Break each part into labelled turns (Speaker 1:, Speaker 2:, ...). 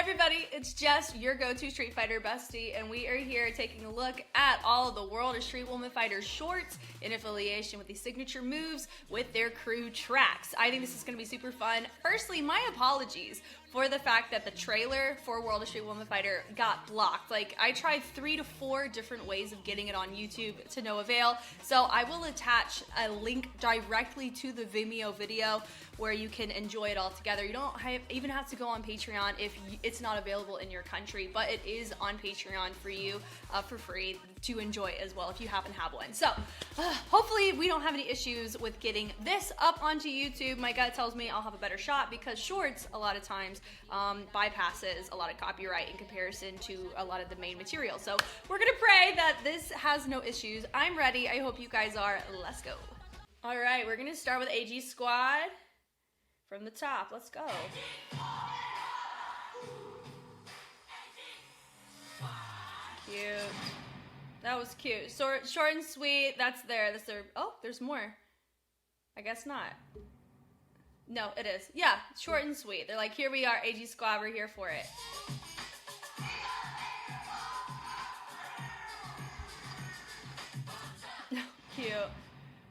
Speaker 1: everybody, it's Jess, your go-to Street Fighter bestie, and we are here taking a look at all of the World of Street Woman Fighter shorts in affiliation with the signature moves with their crew tracks. I think this is going to be super fun. Firstly, my apologies for the fact that the trailer for World of Street Woman Fighter got blocked. Like, I tried 3 to 4 different ways of getting it on YouTube to no avail, so I will attach a link directly to the Vimeo video where you can enjoy it all together. You don't even have to go on Patreon if it's not available in your country, but it is on Patreon for you for free to enjoy as well if you happen to have one. So hopefully we don't have any issues with getting this up onto YouTube. My gut tells me I'll have a better shot because shorts a lot of times bypasses a lot of copyright in comparison to a lot of the main material. So we're gonna pray that this has no issues. I'm ready. I hope you guys are. Let's go. All right, we're gonna start with AG Squad. From the top, let's go. Cute. That was cute. Short and sweet. That's their. Oh, there's more. I guess not. No, it is. Yeah, short and sweet. They're like, here we are, AG Squad. We're here for it. Cute.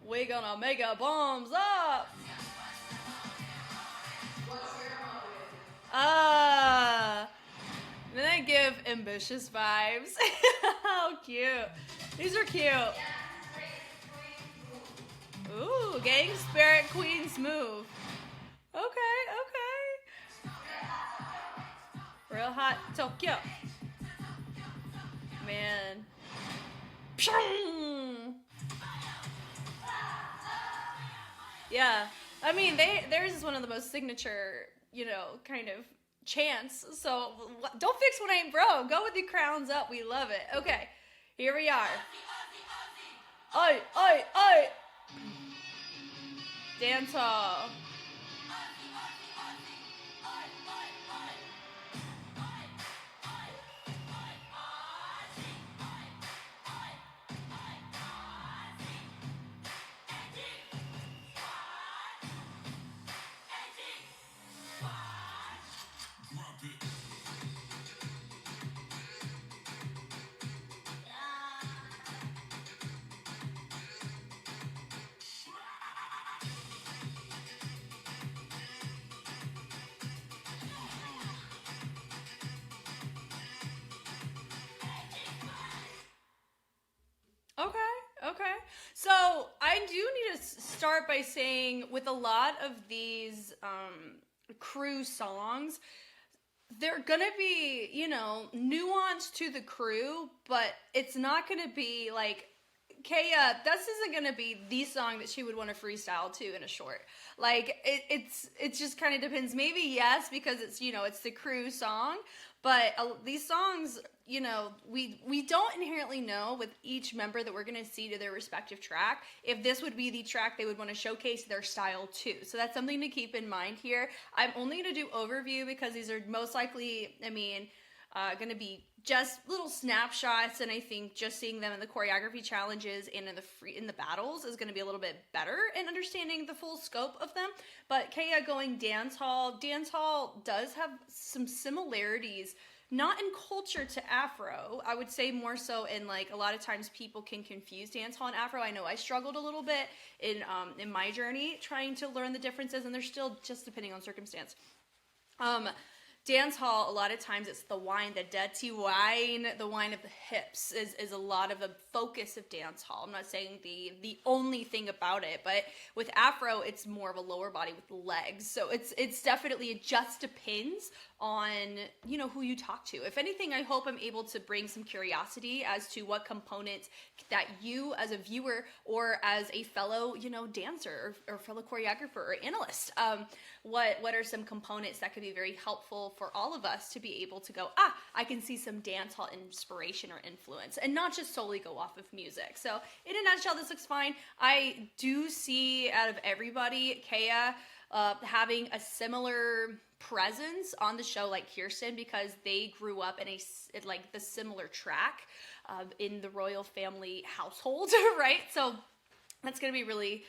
Speaker 1: We gonna make a bombs up. Then I give ambitious vibes. How cute. These are cute. Ooh, gang spirit queen's move. Okay. Real hot Tokyo. Man. Yeah. I mean, theirs is one of the most signature, kind of chants. So don't fix what ain't broke. Go with the crowns up. We love it. Okay, here we are. Oi. Dance hall. Okay. So I do need to start by saying with a lot of these crew songs, they're gonna be, nuanced to the crew, but it's not gonna be like, Kaya, this isn't gonna be the song that she would want to freestyle to in a short. Like, it just kind of depends. Maybe yes, because it's, it's the crew song, but these songs, we don't inherently know with each member that we're going to see to their respective track if this would be the track they would want to showcase their style to. So that's something to keep in mind here. I'm only going to do overview because these are most likely, going to be just little snapshots, and I think just seeing them in the choreography challenges and in the battles is going to be a little bit better in understanding the full scope of them. But Kaya going dance hall does have some similarities, not in culture to Afro. I would say more so in, like, a lot of times people can confuse dance hall and Afro. I know I struggled a little bit in my journey trying to learn the differences, and they're still just depending on circumstance. Dance hall, a lot of times it's the wine, the dirty wine, the wine of the hips is a lot of a focus of dance hall. I'm not saying the only thing about it, but with Afro, it's more of a lower body with legs. So it's definitely, it just depends on, who you talk to. If anything, I hope I'm able to bring some curiosity as to what components that you as a viewer or as a fellow, dancer or fellow choreographer or analyst, what are some components that could be very helpful for all of us to be able to go, I can see some dance hall inspiration or influence, and not just solely go off of music. So in a nutshell, this looks fine. I do see out of everybody, Kaya having a similar presence on the show like Kirsten, because they grew up in the similar track in the royal family household, right? So that's going to be really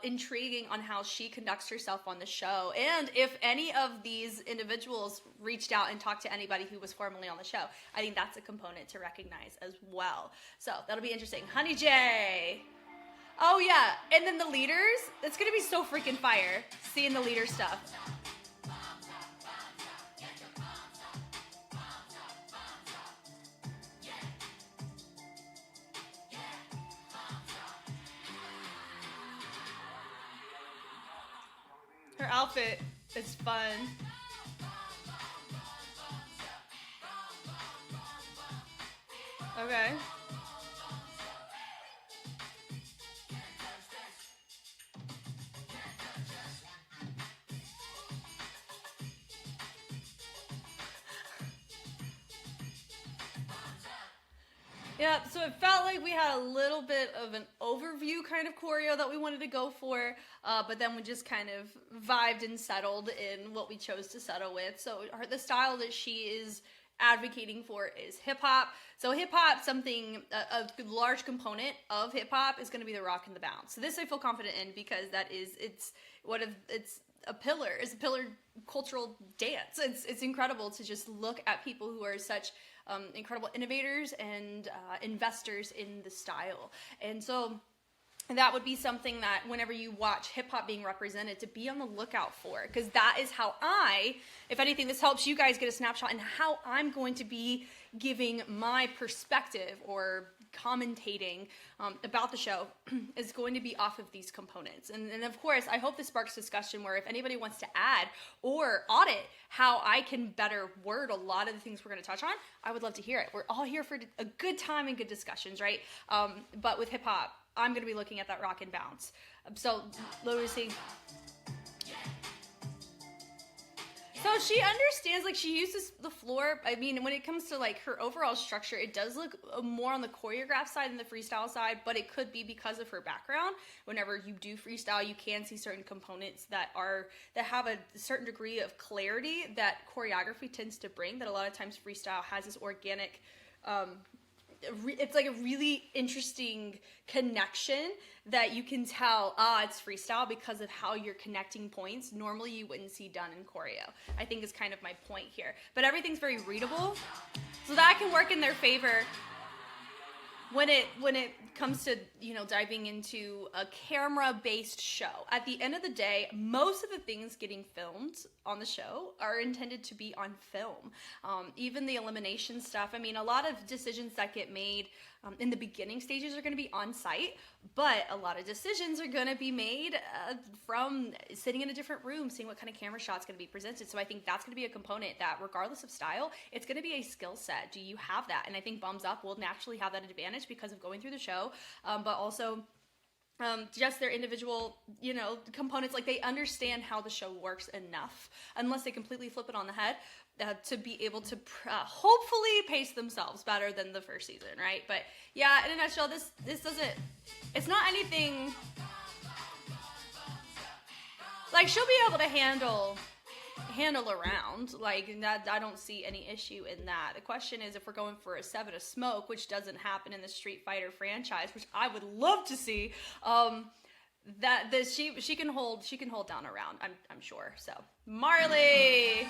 Speaker 1: intriguing on how she conducts herself on the show. And if any of these individuals reached out and talked to anybody who was formerly on the show, I think that's a component to recognize as well. So that'll be interesting. Honey J. Oh yeah, and then the leaders, it's gonna be so freaking fire seeing the leader stuff. Her outfit is fun. Okay. Yeah, so it felt like we had a little bit of an overview kind of choreo that we wanted to go for, but then we just kind of vibed and settled in what we chose to settle with. So the style that she is advocating for is hip-hop. So hip-hop, a large component of hip-hop is going to be the rock and the bounce. So this I feel confident in because it's a pillar cultural dance. It's incredible to just look at people who are such incredible innovators and investors in the style. And so that would be something that whenever you watch hip-hop being represented, to be on the lookout for, because that is how if anything, this helps you guys get a snapshot in how I'm going to be giving my perspective or commentating about the show is going to be off of these components. And of course, I hope this sparks discussion where if anybody wants to add or audit how I can better word a lot of the things we're going to touch on, I would love to hear it. We're all here for a good time and good discussions, right? But with hip-hop, I'm going to be looking at that rock and bounce. So, Lucy. So she understands, like, she uses the floor. I mean, when it comes to, like, her overall structure, it does look more on the choreograph side than the freestyle side, but it could be because of her background. Whenever you do freestyle, you can see certain components that have a certain degree of clarity that choreography tends to bring, that a lot of times freestyle has this organic, it's like a really interesting connection that you can tell, it's freestyle because of how you're connecting points. Normally you wouldn't see done in choreo, I think is kind of my point here. But everything's very readable, so that can work in their favor when it comes to, diving into a camera-based show. At the end of the day, most of the things getting filmed on the show are intended to be on film. Even the elimination stuff, I mean, a lot of decisions that get made in the beginning stages are going to be on site, but a lot of decisions are going to be made from sitting in a different room, seeing what kind of camera shot's going to be presented. So I think that's going to be a component that, regardless of style, it's going to be a skill set. Do you have that? And I think Bums Up will naturally have that advantage because of going through the show, but also just their individual, components. Like, they understand how the show works enough, unless they completely flip it on the head, to be able to hopefully pace themselves better than the first season, right? But yeah, in a nutshell, this doesn't, it's not anything, like, she'll be able to handle around, like, that. I don't see any issue in that. The question is if we're going for a 7 of smoke, which doesn't happen in the Street Fighter franchise, which I would love to see, she can hold down around, I'm sure. So Marley.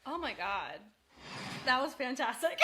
Speaker 1: Oh my God, that was fantastic.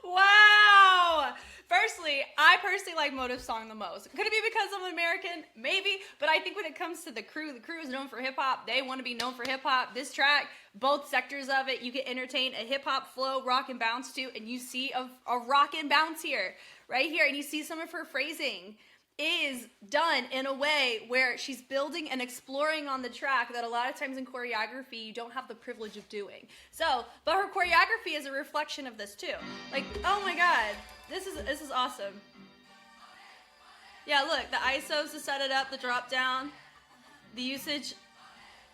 Speaker 1: Wow. Firstly, I personally like Motive's song the most. Could it be because I'm American? Maybe. But I think when it comes to the crew is known for hip-hop. They want to be known for hip-hop. This track, both sectors of it, you can entertain a hip-hop flow, rock and bounce to, and you see a rock and bounce here, right here, and you see some of her phrasing. is done in a way where she's building and exploring on the track that a lot of times in choreography you don't have the privilege of doing. So, but her choreography is a reflection of this too. Like, oh my god, this is awesome. Yeah, look, the ISOs to set it up, the drop down, the usage.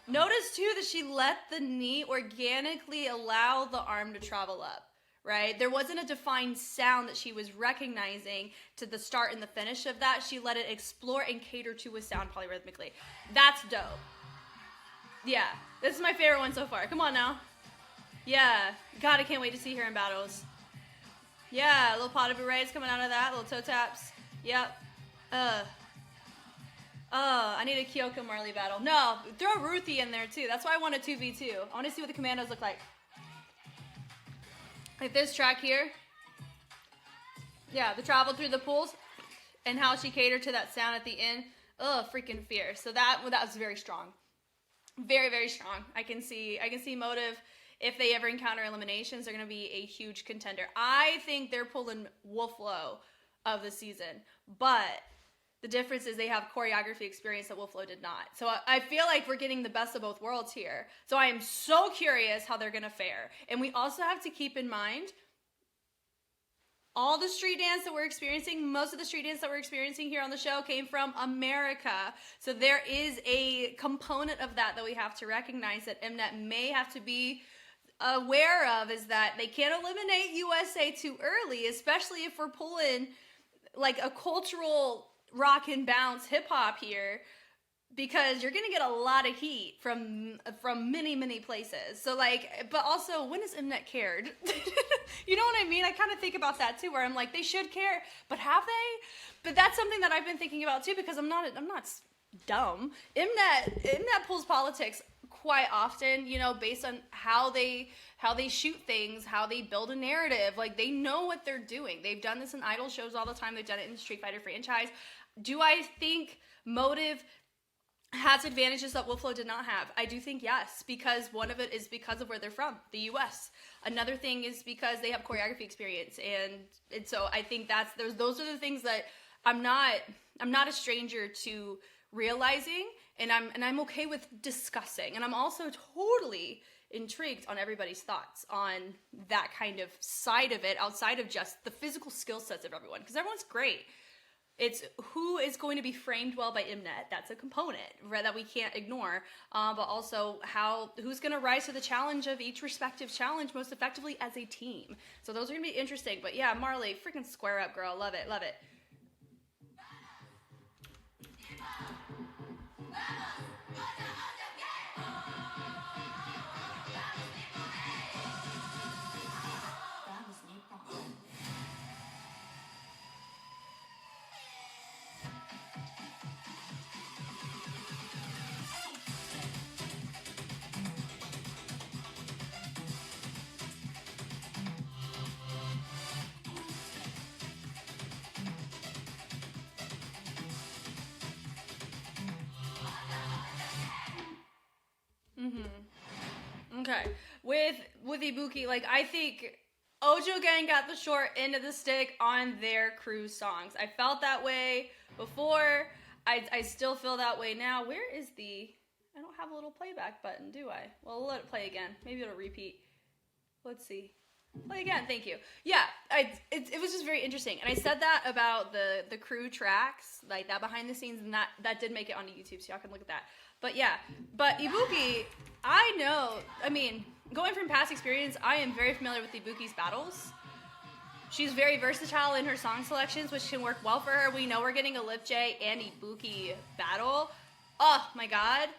Speaker 1: Notice too that she let the knee organically allow the arm to travel up. Right? There wasn't a defined sound that she was recognizing to the start and the finish of that. She let it explore and cater to a sound polyrhythmically. That's dope. Yeah, this is my favorite one so far. Come on now. Yeah, God, I can't wait to see her in battles. Yeah, little pot of bouquets coming out of that, little toe taps. Yep. I need a Kyoko Marley battle. No, throw Ruthie in there too. That's why I want a 2v2. I want to see what the commandos look like. Like this track here. Yeah, the travel through the pools and how she catered to that sound at the end. Ugh, freaking fierce. So that was very strong. Very, very strong. I can see Motive, if they ever encounter eliminations, they're going to be a huge contender. I think they're pulling Wolflow of the season, but the difference is they have choreography experience that Wolflow did not. So I feel like we're getting the best of both worlds here. So I am so curious how they're going to fare. And we also have to keep in mind all the street dance that we're experiencing, most of the street dance that we're experiencing here on the show came from America. So there is a component of that we have to recognize that Mnet may have to be aware of, is that they can't eliminate USA too early, especially if we're pulling like a cultural rock and bounce hip hop here, because you're gonna get a lot of heat from many places. So like, but also, when has Mnet cared? You know what I mean? I kind of think about that too, where I'm like, they should care, but have they? But that's something that I've been thinking about too, because I'm not dumb. Mnet pulls politics quite often, you know, based on how they shoot things, how they build a narrative. Like, they know what they're doing. They've done this in idol shows all the time. They've done it in the Street Fighter franchise. Do I think Motive has advantages that Wolflow did not have? I do think yes, because one of it is because of where they're from, the US. Another thing is because they have choreography experience, and so I think those are the things that I'm not a stranger to realizing, and I'm okay with discussing. And I'm also totally intrigued on everybody's thoughts on that kind of side of it, outside of just the physical skill sets of everyone, because everyone's great. It's who is going to be framed well by Mnet. That's a component, right, that we can't ignore. But also who's going to rise to the challenge of each respective challenge most effectively as a team. So those are going to be interesting. But yeah, Marley, freaking square up, girl. Love it, love it. Okay, with Ibuki, like, I think Ojo Gang got the short end of the stick on their cruise songs. I felt that way before. I still feel that way now. Where is I don't have a little playback button, do I? Well, we'll let it play again. Maybe it'll repeat. Let's see. Play again, thank you. Yeah, it was just very interesting. And I said that about the crew tracks, like that behind the scenes, and that did make it onto YouTube, so y'all can look at that. But yeah, but Ibuki, I know, I mean, going from past experience, I am very familiar with Ibuki's battles. She's very versatile in her song selections, which can work well for her. We know we're getting a Lip J and Ibuki battle. Oh my god.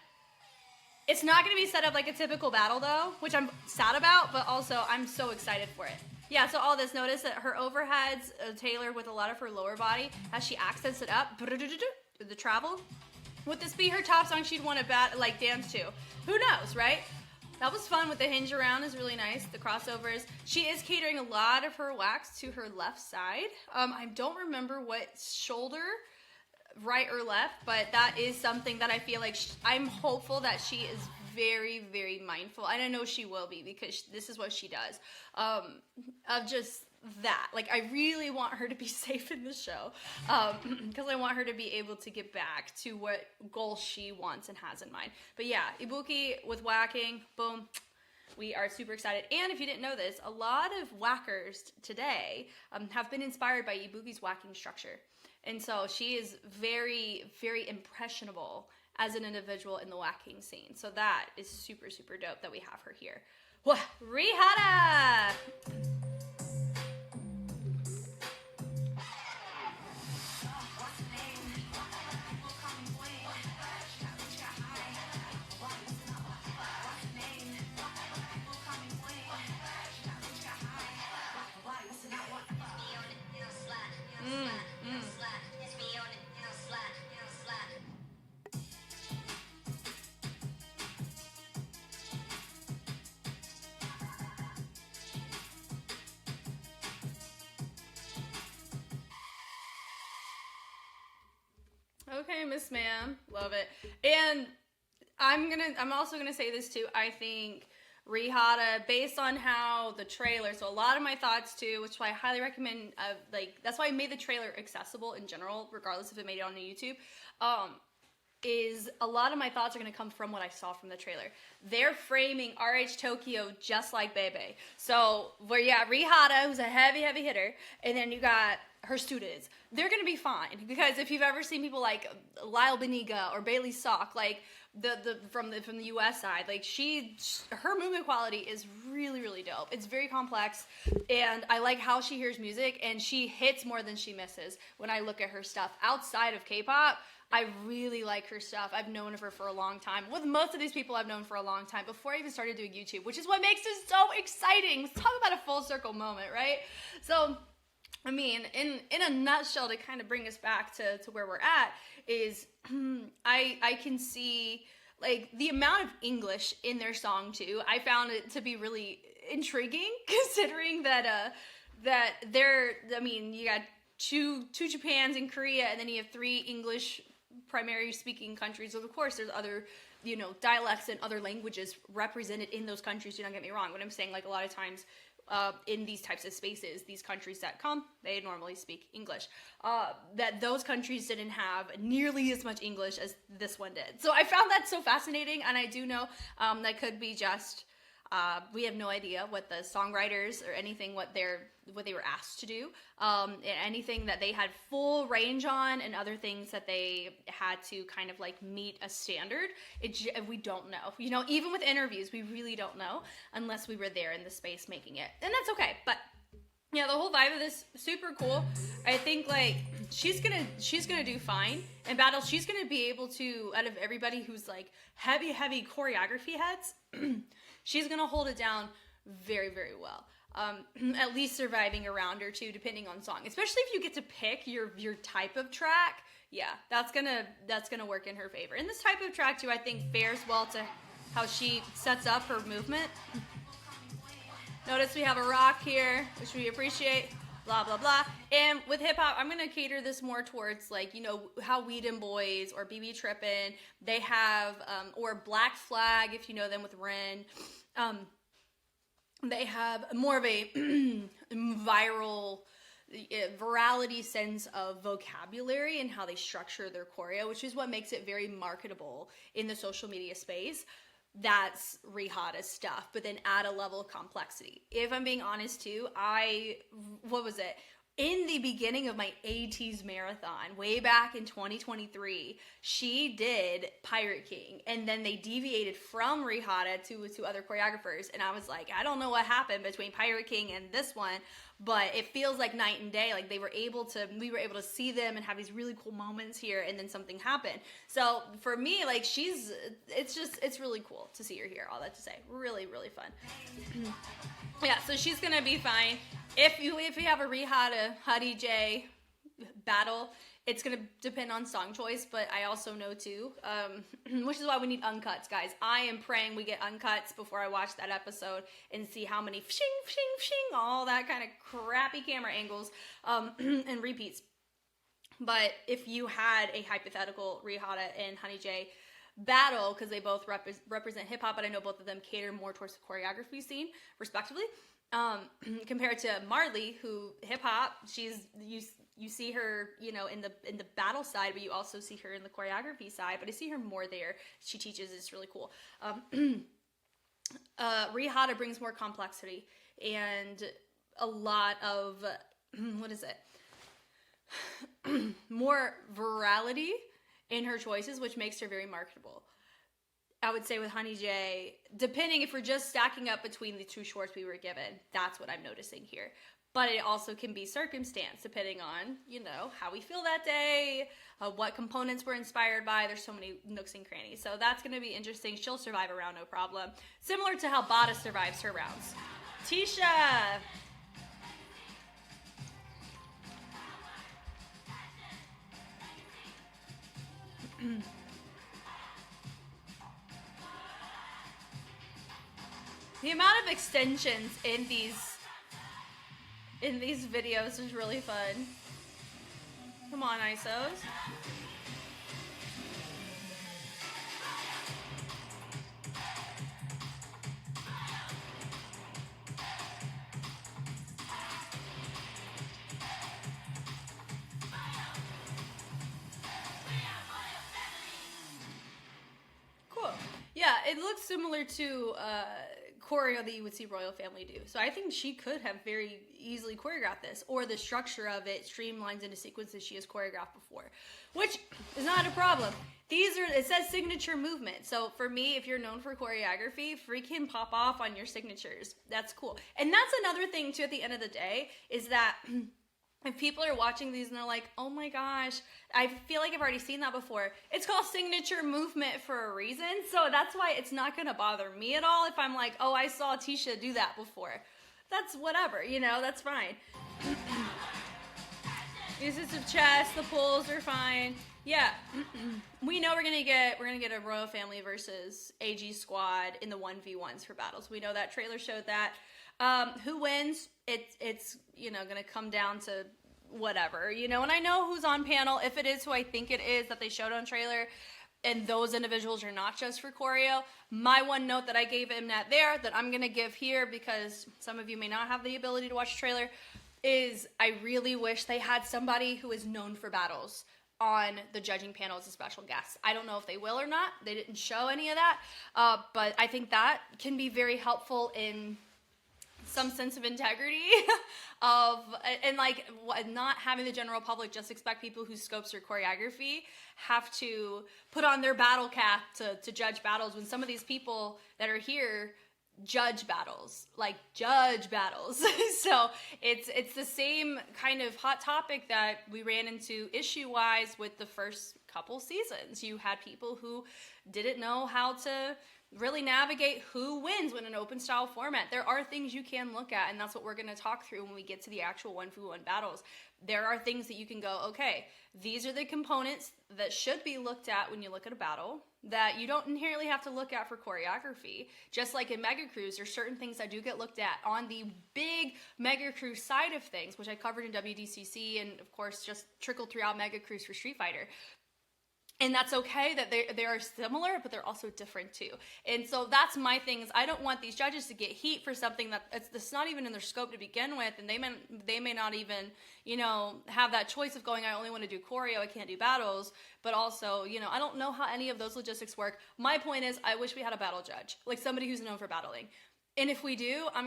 Speaker 1: It's not going to be set up like a typical battle though, which I'm sad about, but also I'm so excited for it. Yeah, so all this, notice that her overheads tailored with a lot of her lower body as she accents it up. The travel. Would this be her top song she'd want to dance to? Who knows, right? That was fun with the hinge around, is really nice. The crossovers. She is catering a lot of her wax to her left side. I don't remember what shoulder, right or left, but that is something that I feel like I'm hopeful that she is very, very mindful. And I know she will be, because this is what she does. Of just that. Like, I really want her to be safe in the show, because I want her to be able to get back to what goal she wants and has in mind. But yeah, Ibuki with whacking, boom. We are super excited. And if you didn't know this, a lot of whackers today have been inspired by Ibuki's whacking structure. And so she is very, very impressionable as an individual in the whacking scene. So that is super, super dope that we have her here. Wah, Rihanna! Okay, Miss Ma'am, love it. And I'm also gonna say this too. I think Rihanna, based on how the trailer, so a lot of my thoughts too, which is why I highly recommend, that's why I made the trailer accessible in general, regardless if it made it on YouTube. Is a lot of my thoughts are going to come from what I saw from the trailer. They're framing RH Tokyo just like Bebe. So, where you got Rihanna, who's a heavy, heavy hitter, and then you got her students. They're going to be fine, because if you've ever seen people like Lyle Beniga or Bailey Sock, like from the US side, like her movement quality is really, really dope. It's very complex, and I like how she hears music, and she hits more than she misses when I look at her stuff outside of K-pop. I really like her stuff. I've known her for a long time. With most of these people I've known for a long time, before I even started doing YouTube, which is what makes this so exciting. Let's talk about a full circle moment, right? So, I mean, in a nutshell, to kind of bring us back to where we're at, is I can see, like, the amount of English in their song too. I found it to be really intriguing, considering that I mean, you got two Japans in Korea, and then you have 3 English primary speaking countries. So of course there's other, dialects and other languages represented in those countries. Do not get me wrong. What I'm saying, like, a lot of times in these types of spaces, these countries that come, they normally speak English. That those countries didn't have nearly as much English as this one did. So I found that so fascinating, and I do know that could be just we have no idea what the songwriters or anything what they were asked to do, anything that they had full range on, and other things that they had to kind of like meet a standard. We don't know. Even with interviews, we really don't know unless we were there in the space making it, and that's okay. But yeah, the whole vibe of this super cool. I think like she's gonna do fine in battle. She's gonna be able to, out of everybody who's like heavy choreography heads, she's gonna hold it down very, very well. At least surviving a round or two, depending on song. Especially if you get to pick your type of track. Yeah, that's gonna work in her favor. And this type of track too, I think, fares well to how she sets up her movement. Notice we have a rock here, which we appreciate. Blah, blah, blah. And with hip-hop, I'm going to cater this more towards, like, how Weedin Boys or BB Trippin', they have, or Black Flag, if you know them with Ren, they have more of a virality sense of vocabulary and how they structure their choreo, which is what makes it very marketable in the social media space. That's Rihanna's stuff, but then add a level of complexity. If I'm being honest too, in the beginning of my ATEEZ marathon, way back in 2023, she did Pirate King, and then they deviated from Rihanna to other choreographers, and I was like, I don't know what happened between Pirate King and this one, but it feels like night and day. Like we were able to see them and have these really cool moments here, and then something happened. So for me, like it's really cool to see her here. All that to say, really, really fun. Yeah, so she's gonna be fine. If you have a Rihanna Huddy J battle, it's gonna depend on song choice, but I also know too, which is why we need uncuts, guys. I am praying we get uncuts before I watch that episode and see how many fshing, all that kind of crappy camera angles, and repeats. But if you had a hypothetical Rihanna and Honey J battle, because they both represent hip hop, but I know both of them cater more towards the choreography scene, respectively. compared to Marley, who hip hop, you see her, you know, in the battle side, but you also see her in the choreography side. But I see her more there. She teaches. It's really cool. Rihata brings more complexity and a lot of what is it? More virality in her choices, which makes her very marketable. I would say with Honey J, depending if we're just stacking up between the two shorts we were given, that's what I'm noticing here. But it also can be circumstance, depending on, you know, how we feel that day, what components we're inspired by. There's so many nooks and crannies. So that's going to be interesting. She'll survive a round, no problem. Similar to how Bada survives her rounds. Tisha! The amount of extensions in these videos is really fun. Come on, ISOs. Cool. Yeah, it looks similar to choreo that you would see Royal Family do. So I think she could have very easily choreographed this, or the structure of it streamlines into sequences she has choreographed before, which is not a problem. It says signature movement. So for me, if you're known for choreography, freaking pop off on your signatures. That's cool. And that's another thing too at the end of the day, is that if people are watching these and they're like, oh my gosh, I feel like I've already seen that before. It's called signature movement for a reason. So that's why it's not going to bother me at all if I'm like, oh, I saw Tisha do that before. That's whatever, you know, that's fine. Uses of chest, the pulls are fine. Yeah, we know we're gonna get a Royal Family versus AG Squad in the 1v1s for battles. We know that trailer showed that. Who wins? It's you know, gonna come down to whatever, you know. And I know who's on panel. If it is who I think it is that they showed on trailer, and those individuals are not just for choreo. My one note that I gave Mnet there that I'm gonna give here, because some of you may not have the ability to watch the trailer, is I really wish they had somebody who is known for battles on the judging panel as a special guest. I don't know if they will or not. They didn't show any of that, but I think that can be very helpful in some sense of integrity of, and like not having the general public just expect people whose scopes are choreography have to put on their battle cap to judge battles, when some of these people that are here judge battles. So it's the same kind of hot topic that we ran into issue-wise with the first couple seasons. You had people who didn't know how to really navigate who wins when an open style format. There are things you can look at, and that's what we're going to talk through when we get to the actual 1v1 battles. There are things that you can go, okay, these are the components that should be looked at when you look at a battle that you don't inherently have to look at for choreography. Just like in Mega Cruise, there's certain things that do get looked at on the big Mega Cruise side of things, which I covered in WDCC, and of course just trickled throughout Mega Cruise for Street Fighter. And that's okay that they are similar, but they're also different too. And so that's my thing, is I don't want these judges to get heat for something that's not even in their scope to begin with, and they may not even, you know, have that choice of going, I only want to do choreo, I can't do battles. But also, you know, I don't know how any of those logistics work. My point is, I wish we had a battle judge, like somebody who's known for battling. And if we do, I'm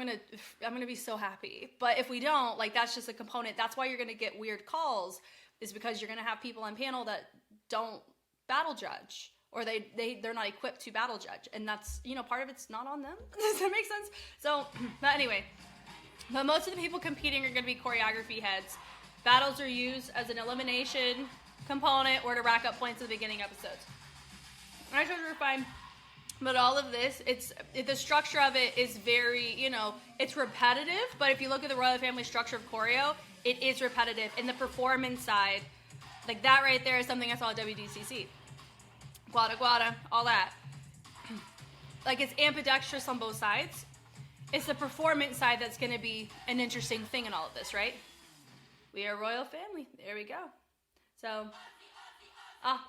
Speaker 1: gonna be so happy. But if we don't, like, that's just a component. That's why you're gonna get weird calls, is because you're gonna have people on panel that don't battle judge, or they're not equipped to battle judge, and that's, you know, part of it's not on them. Does that make sense? So, but anyway, but most of the people competing are going to be choreography heads. Battles are used as an elimination component or to rack up points at the beginning episodes. I chose we're fine, but all of this, the structure of it is very, you know, it's repetitive. But if you look at the Royal Family structure of choreo, it is repetitive. In the performance side, like that right there is something I saw at WDCC. Guada guada, all that. Like, it's ambidextrous on both sides. It's the performance side that's going to be an interesting thing in all of this, right? We are Royal Family. There we go. So,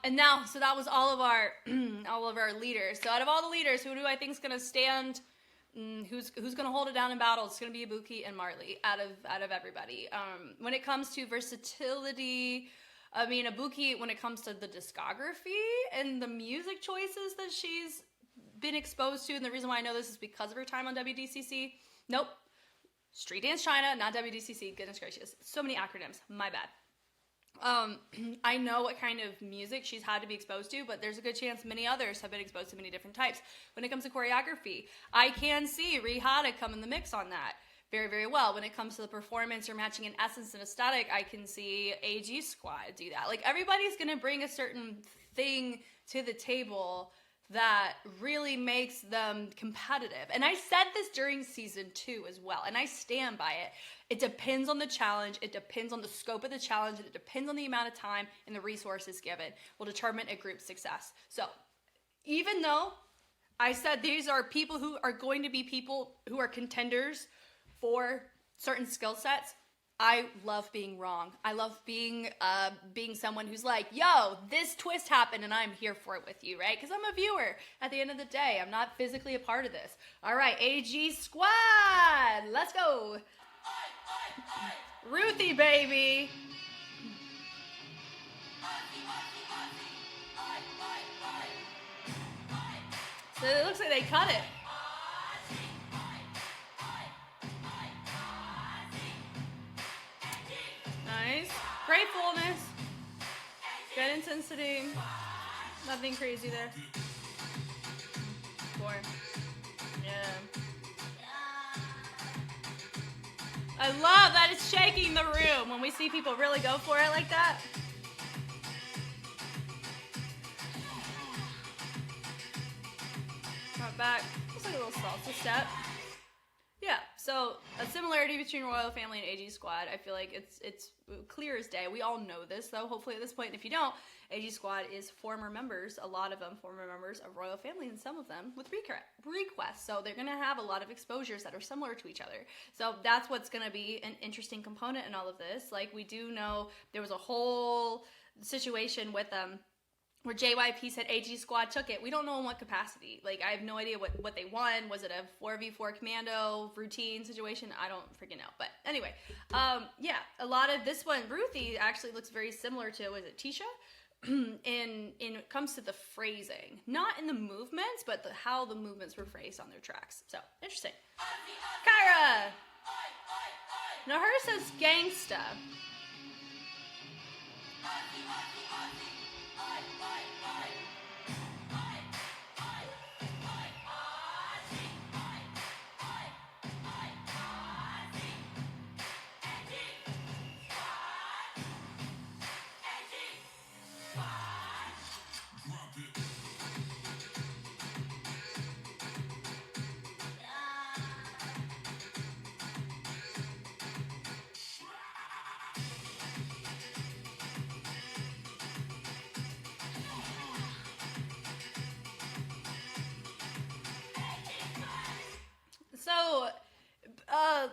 Speaker 1: and now, so that was all of our leaders. So out of all the leaders, who do I think is going to stand who's going to hold it down in battle? It's going to be Ibuki and Marley out of everybody. When it comes to versatility, I mean, Ibuki, when it comes to the discography and the music choices that she's been exposed to, and the reason why I know this is because of her time on WDCC. Nope. Street Dance China, not WDCC. Goodness gracious. So many acronyms. My bad. I know what kind of music she's had to be exposed to, but there's a good chance many others have been exposed to many different types. When it comes to choreography, I can see Rihada come in the mix on that very, very well. When it comes to the performance or matching in essence and aesthetic, I can see AG Squad do that. Like, everybody's going to bring a certain thing to the table that really makes them competitive. And I said this during season 2 as well, and I stand by it. It depends on the challenge, it depends on the scope of the challenge, and it depends on the amount of time and the resources given will determine a group's success. So, even though I said these are people who are going to be people who are contenders for certain skill sets, I love being wrong. I love being someone who's like, yo, this twist happened and I'm here for it with you, right? Because I'm a viewer at the end of the day. I'm not physically a part of this. All right, AG Squad, let's go. Ruthie, baby. So it looks like they cut it. Nice. Great fullness. Good intensity. Nothing crazy there. 4. Yeah. I love that it's shaking the room when we see people really go for it like that. Front back. Looks like a little salsa step. Yeah, so a similarity between Royal Family and AG Squad. I feel like it's clear as day. We all know this, though, hopefully at this point. And if you don't, AG Squad is former members, a lot of them former members of Royal Family, and some of them with requests. So they're going to have a lot of exposures that are similar to each other. So that's what's going to be an interesting component in all of this. Like, we do know there was a whole situation with them where JYP said AG Squad took it. We don't know in what capacity. Like, I have no idea what they won. Was it a 4v4 commando routine situation? I don't freaking know. But anyway, yeah, a lot of this one, Ruthie actually looks very similar to, was it Tisha? in it comes to the phrasing. Not in the movements, but how the movements were phrased on their tracks. So, interesting. Kyra! Now, hers says gangsta. So,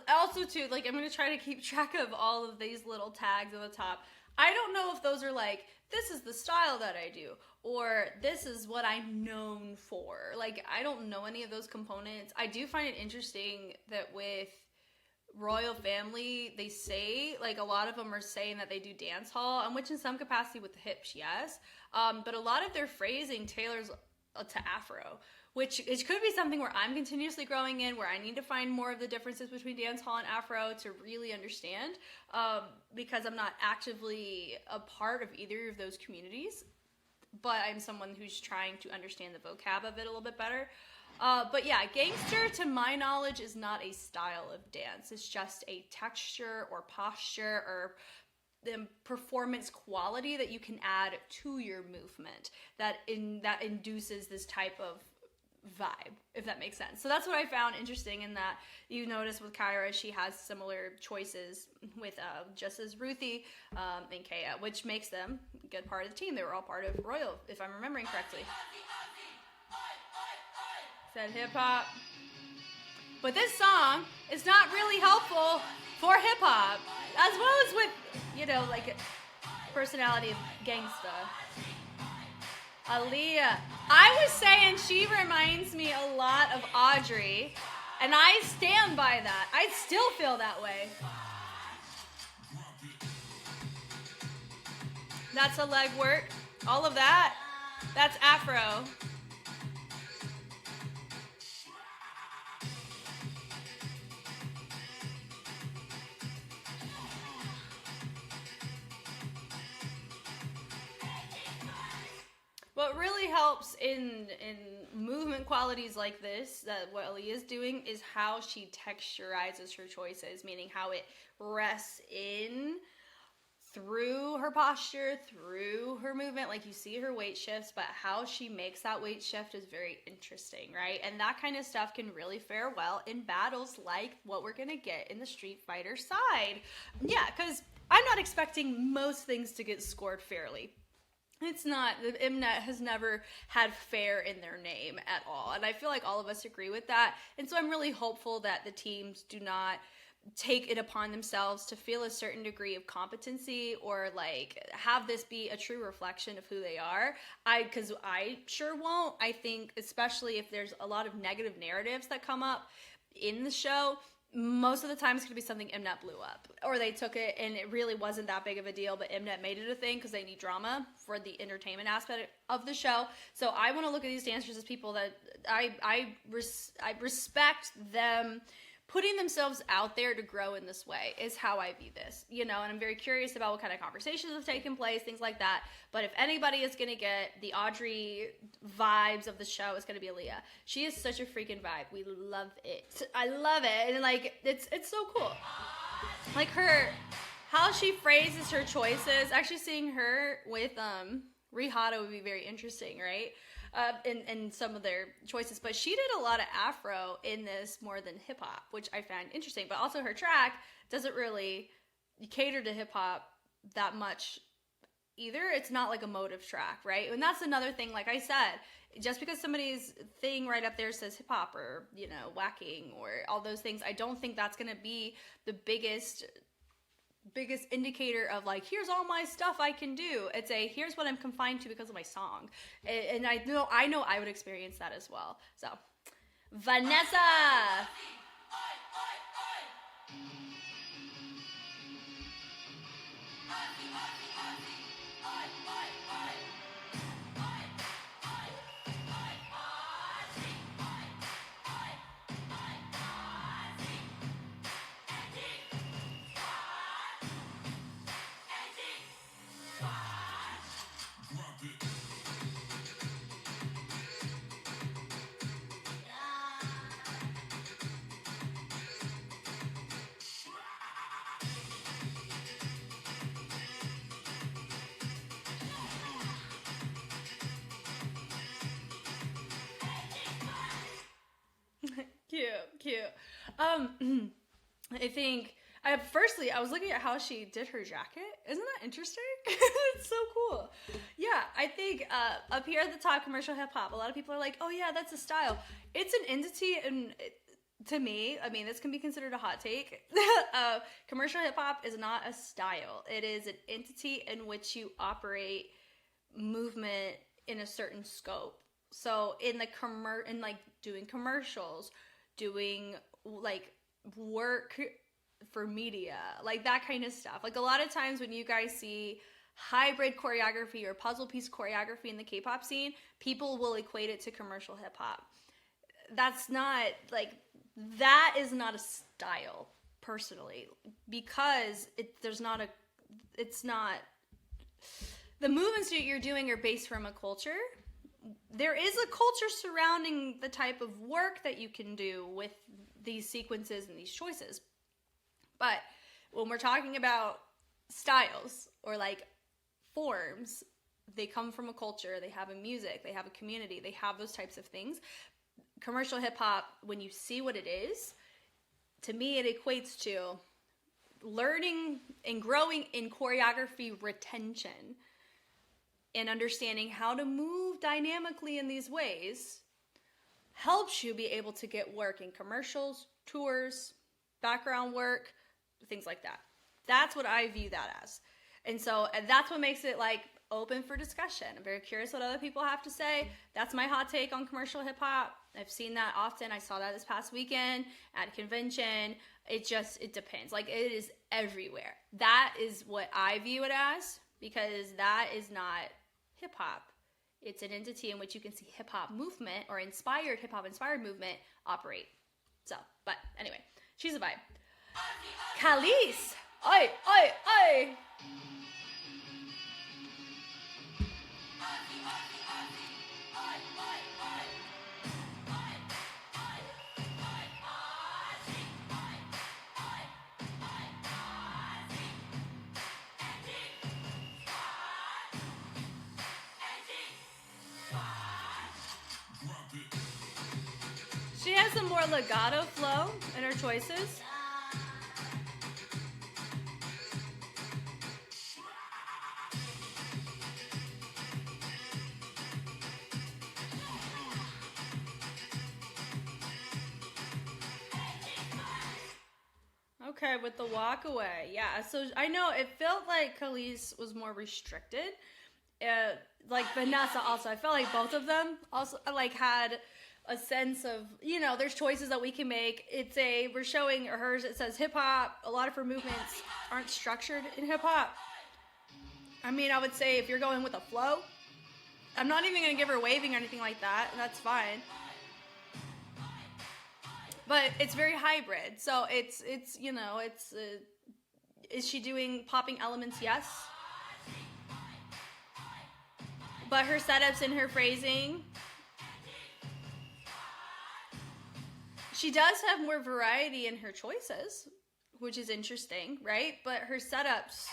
Speaker 1: also too, like, I'm going to try to keep track of all of these little tags at the top. I don't know if those are like, this is the style that I do, or this is what I'm known for. Like, I don't know any of those components. I do find it interesting that with Royal Family, they say, like, a lot of them are saying that they do dance hall, and which in some capacity with the hips, yes. But a lot of their phrasing tailors to Afro, which it could be something where I'm continuously growing in, where I need to find more of the differences between dance hall and Afro to really understand, because I'm not actively a part of either of those communities, but I'm someone who's trying to understand the vocab of it a little bit better. But yeah, gangster, to my knowledge, is not a style of dance. It's just a texture or posture or the performance quality that you can add to your movement that induces this type of vibe, if that makes sense. So that's what I found interesting, in that you notice with Kyra, she has similar choices with just as Ruthie and Kaya, which makes them a good part of the team. They were all part of Royal, if I'm remembering correctly. Said hip-hop. But this song is not really helpful for hip-hop, as well as with, you know, like, personality of gangsta. Aaliyah. I was saying she reminds me a lot of Audrey. And I stand by that. I still feel that way. That's a leg work. All of that. That's Afro. What really helps in movement qualities like this, that what Aaliyah's doing, is how she texturizes her choices, meaning how it rests in through her posture, through her movement. Like, you see her weight shifts, but how she makes that weight shift is very interesting, right? And that kind of stuff can really fare well in battles like what we're gonna get in the Street Fighter side. Yeah, because I'm not expecting most things to get scored fairly. It's not. Mnet has never had fair in their name at all. And I feel like all of us agree with that. And so I'm really hopeful that the teams do not take it upon themselves to feel a certain degree of competency, or like have this be a true reflection of who they are. Because I sure won't. I think, especially if there's a lot of negative narratives that come up in the show, most of the time it's going to be something Mnet blew up, or they took it and it really wasn't that big of a deal, but Mnet made it a thing because they need drama for the entertainment aspect of the show. So I want to look at these dancers as people that I respect them putting themselves out there to grow in this way, is how I view this, you know, and I'm very curious about what kind of conversations have taken place, things like that. But if anybody is going to get the Audrey vibes of the show, it's going to be Aaliyah. She is such a freaking vibe. We love it. I love it. And like, it's so cool. Like how she phrases her choices, actually seeing her with, Rihanna would be very interesting, right? In some of their choices, but she did a lot of Afro in this more than hip hop, which I find interesting. But also her track doesn't really cater to hip hop that much either. It's not like a motive track, right? And that's another thing. Like I said, just because somebody's thing right up there says hip hop, or, you know, whacking, or all those things, I don't think that's going to be the biggest indicator of like, here's all my stuff I can do. It's a, here's what I'm confined to because of my song. And I know I would experience that as well. So, Vanessa. Cute. I think, firstly, I was looking at how she did her jacket. Isn't that interesting? It's so cool. Yeah, I think up here at the top, commercial hip hop, a lot of people are like, oh yeah, that's a style. It's an entity, and to me, I mean, this can be considered a hot take. Commercial hip hop is not a style. It is an entity in which you operate movement in a certain scope. So in like doing commercials, doing like work for media, like that kind of stuff. Like a lot of times when you guys see hybrid choreography or puzzle piece choreography in the K-pop scene, people will equate it to commercial hip hop. That's not like, that is not a style personally, because it's not, the movements that you're doing are based from a culture. There is a culture surrounding the type of work that you can do with these sequences and these choices. But when we're talking about styles or like forms, they come from a culture, they have a music, they have a community, they have those types of things. Commercial hip hop, when you see what it is, to me it equates to learning and growing in choreography retention, and understanding how to move dynamically in these ways helps you be able to get work in commercials, tours, background work, things like that. That's what I view that as. And so that's what makes it like open for discussion. I'm very curious what other people have to say. That's my hot take on commercial hip hop. I've seen that often. I saw that this past weekend at a convention. It depends. Like, it is everywhere. That is what I view it as, because that is not hip hop. It's an entity in which you can see hip hop movement or hip hop inspired movement operate. So, but anyway, she's a vibe. Khalees! Oi, oi, oi! She has a more legato flow in her choices. Okay, with the walk away. Yeah, so I know it felt like Khalees was more restricted. Like Vanessa also. I felt like both of them also like had a sense of, you know, there's choices that we can make. We're showing hers, it says hip hop. A lot of her movements aren't structured in hip hop. I mean, I would say if you're going with a flow, I'm not even going to give her waving or anything like that. That's fine. But it's very hybrid. So it's you know, is she doing popping elements? Yes. But her setups and her phrasing, she does have more variety in her choices, which is interesting, right? But her setups,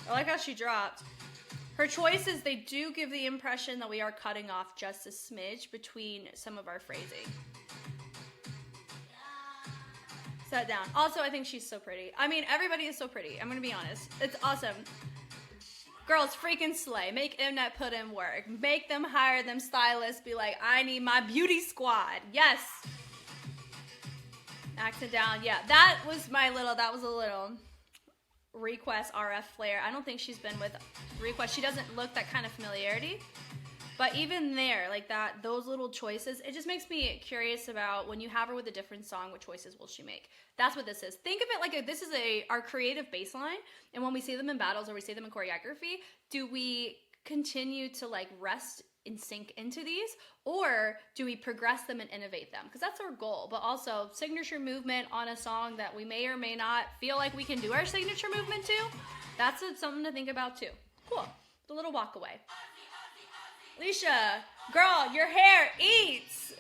Speaker 1: I like how she dropped. Her choices, they do give the impression that we are cutting off just a smidge between some of our phrasing. Set down. Also, I think she's so pretty. I mean, everybody is so pretty. I'm going to be honest. It's awesome. Girls, freaking slay. Make Mnet put in work. Make them hire them stylists. Be like, I need my beauty squad. Yes. Accent down. Yeah, that was a little Request RF Flair. I don't think she's been with Request. She doesn't look that kind of familiarity. But even there, like that, those little choices, it just makes me curious about when you have her with a different song, what choices will she make? That's what this is. Think of it like this is our creative baseline, and when we see them in battles or we see them in choreography, do we continue to like rest and sink into these, or do we progress them and innovate them? Because that's our goal. But also signature movement on a song that we may or may not feel like we can do our signature movement to. That's something to think about too. Cool. The little walk away. Alicia, girl, your hair eats.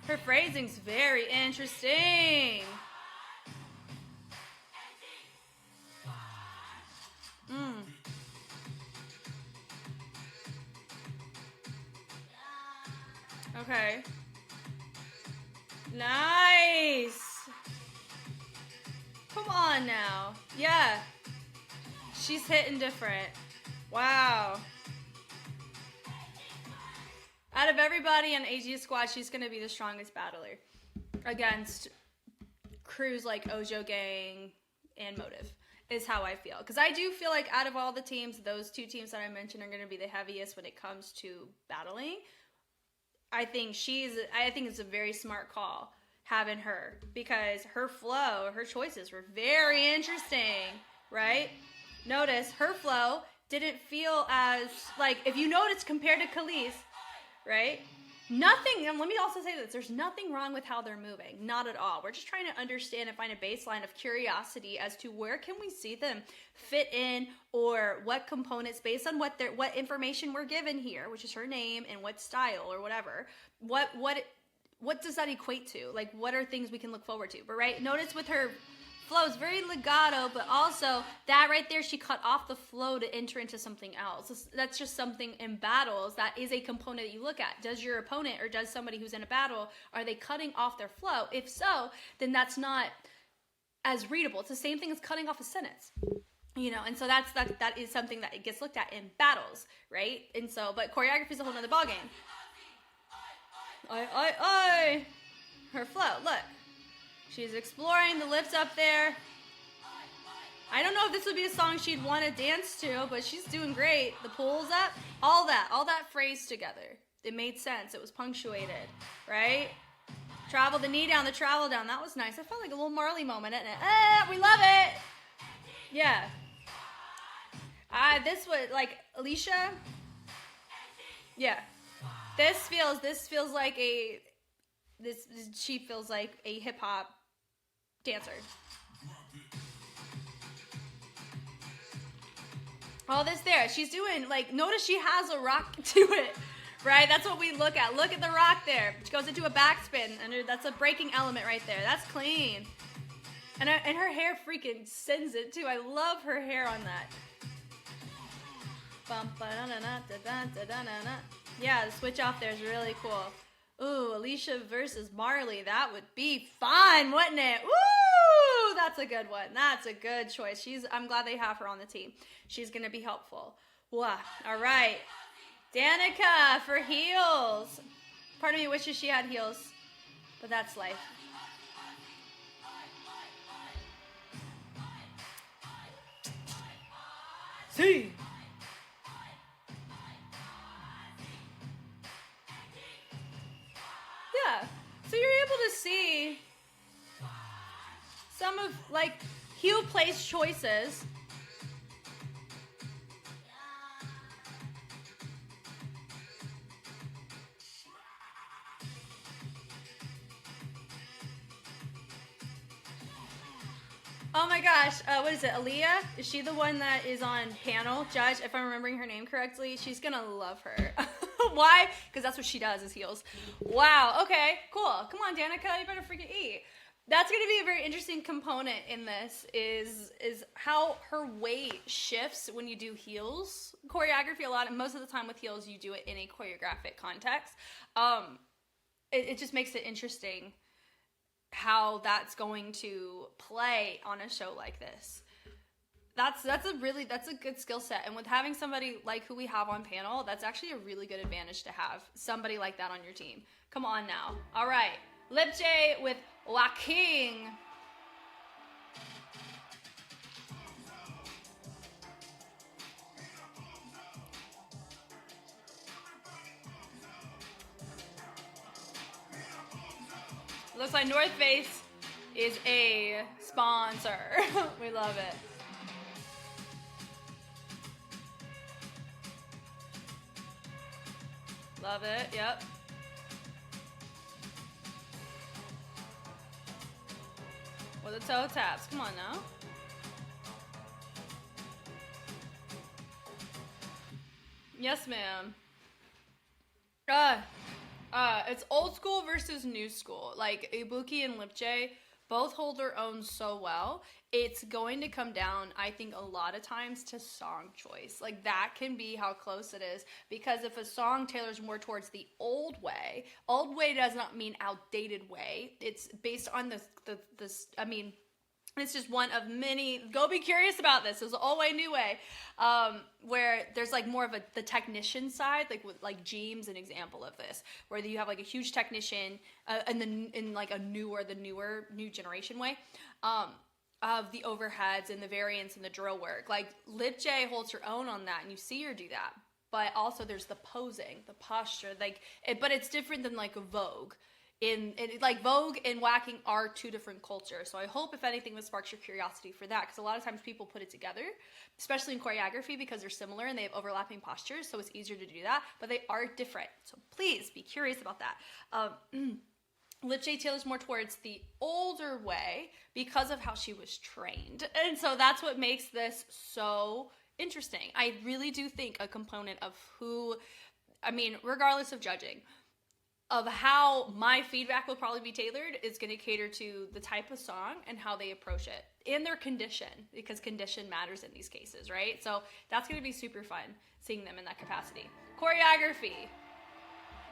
Speaker 1: Her phrasing's very interesting. Okay. Nice. Come on now. Yeah. She's hitting different. Wow. Out of everybody in AG squad, she's going to be the strongest battler against crews like Ojo Gang and Motive, is how I feel. Because I do feel like out of all the teams, those two teams that I mentioned are going to be the heaviest when it comes to battling. I think it's a very smart call having her, because her flow, her choices were very interesting, right? Notice her flow didn't feel as, like, if you notice compared to Khalees, right? Nothing, and let me also say this, there's nothing wrong with how they're moving. Not at all. We're just trying to understand and find a baseline of curiosity as to where can we see them fit in, or what components, based on what information we're given here, which is her name and what style or whatever, what does that equate to? Like, what are things we can look forward to? But right, notice with her flow, it's very legato, but also that right there, she cut off the flow to enter into something else. That's just something in battles that is a component that you look at. Does your opponent, or does somebody who's in a battle, are they cutting off their flow? If so, then that's not as readable. It's the same thing as cutting off a sentence. And so that is something that it gets looked at in battles, right? And so, but choreography is a whole nother ballgame. I. Her flow, look. She's exploring the lifts up there. I don't know if this would be a song she'd want to dance to, but she's doing great. The pulls up, all that phrased together. It made sense. It was punctuated, right? Travel the knee down, the travel down. That was nice. I felt like a little Marley moment, isn't it? We love it. Yeah. This was like Alicia. Yeah. This feels like she feels like a hip hop dancer. All this there. She's doing, like, notice she has a rock to it, right? That's what we look at. Look at the rock there. She goes into a backspin, and that's a breaking element right there. That's clean. And her hair freaking sends it, too. I love her hair on that. Yeah, the switch off there is really cool. Ooh, Alicia versus Marley. That would be fun, wouldn't it? Woo! That's a good one. That's a good choice. I'm glad they have her on the team. She's going to be helpful. Wow. All right. Danica for heels. Part of me wishes she had heels, but that's life. See. Yeah. So you're able to see some of, like, heel place choices. Oh my gosh, what is it, Aaliyah? Is she the one that is on panel judge? If I'm remembering her name correctly, she's gonna love her. Why? Because that's what she does, is heels. Wow, okay, cool. Come on, Danica, you better freaking eat. That's gonna be a very interesting component in this, is how her weight shifts when you do heels choreography. Most of the time with heels, you do it in a choreographic context. It just makes it interesting how that's going to play on a show like this. That's a good skill set, and with having somebody like who we have on panel, that's actually a really good advantage to have somebody like that on your team. Come on now. All right, Lip J with Joaquin. Looks like North Face is a sponsor. We love it. Love it, yep. With the toe taps, come on now. Yes, ma'am. It's old school versus new school. Like, Ibuki and Lip J both hold their own so well. It's going to come down, I think, a lot of times to song choice. Like, that can be how close it is. Because if a song tailors more towards the old way does not mean outdated way. It's based on it's just one of many. Go be curious about this. It's old way, new way, where there's like more of the technician side, like with like Jeems, an example of this, where you have like a huge technician, and then in like new generation way, of the overheads and the variants and the drill work. Like Lip J holds her own on that, and you see her do that. But also there's the posing, the posture, but it's different than like a Vogue. Like Vogue and whacking are two different cultures. So I hope, if anything, this sparks your curiosity for that, because a lot of times people put it together, especially in choreography, because they're similar and they have overlapping postures, so it's easier to do that, but they are different. So please be curious about that. Lip J tailors more towards the older way because of how she was trained. And so that's what makes this so interesting. I really do think a component of regardless of judging, of how my feedback will probably be tailored is going to cater to the type of song and how they approach it and their condition, because condition matters in these cases, right? So that's going to be super fun seeing them in that capacity. Choreography.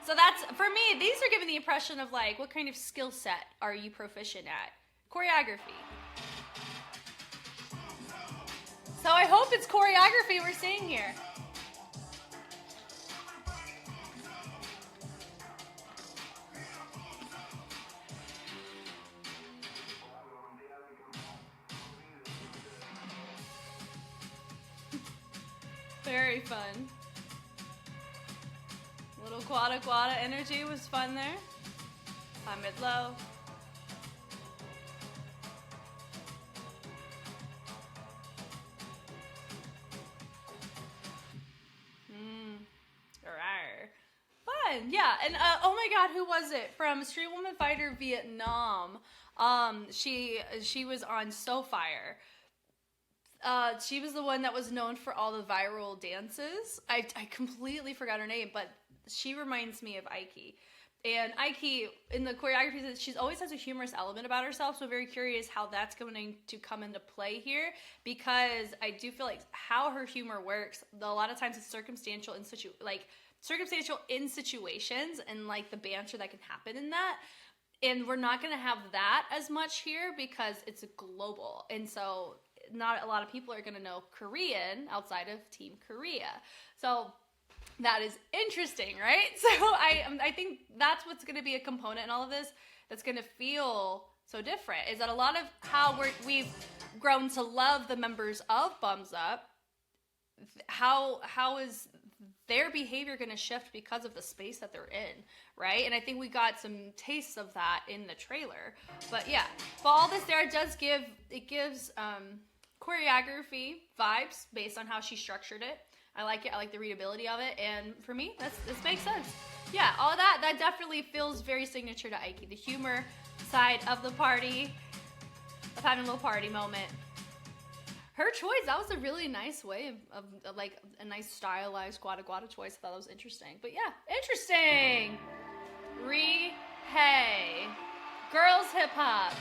Speaker 1: So that's, for me, these are giving the impression of like, what kind of skill set are you proficient at? Choreography. So I hope it's choreography we're seeing here. Very fun. Little quada quada energy was fun there. High mid low. Fun, yeah. And oh my god, who was it from Street Woman Fighter Vietnam? She was on So Fire. She was the one that was known for all the viral dances. I completely forgot her name, but she reminds me of Aiki. And Aiki, in the choreography, she always has a humorous element about herself, so very curious how that's going to come into play here, because I do feel like how her humor works, a lot of times it's circumstantial in situations, and like the banter that can happen in that. And we're not going to have that as much here because it's global. And so not a lot of people are going to know Korean outside of Team Korea. So that is interesting, right? So I think that's what's going to be a component in all of this that's going to feel so different, is that a lot of how we've grown to love the members of Bums Up, how is their behavior going to shift because of the space that they're in, right? And I think we got some tastes of that in the trailer. But yeah, but all this there gives choreography vibes based on how she structured it. I like it. I like the readability of it. And for me, this makes sense. Yeah, all that definitely feels very signature to Aiki. The humor side of the party, of having a little party moment. Her choice, that was a really nice way of like a nice stylized guada guada choice. I thought that was interesting. But yeah, interesting. Hey. Girls hip hop.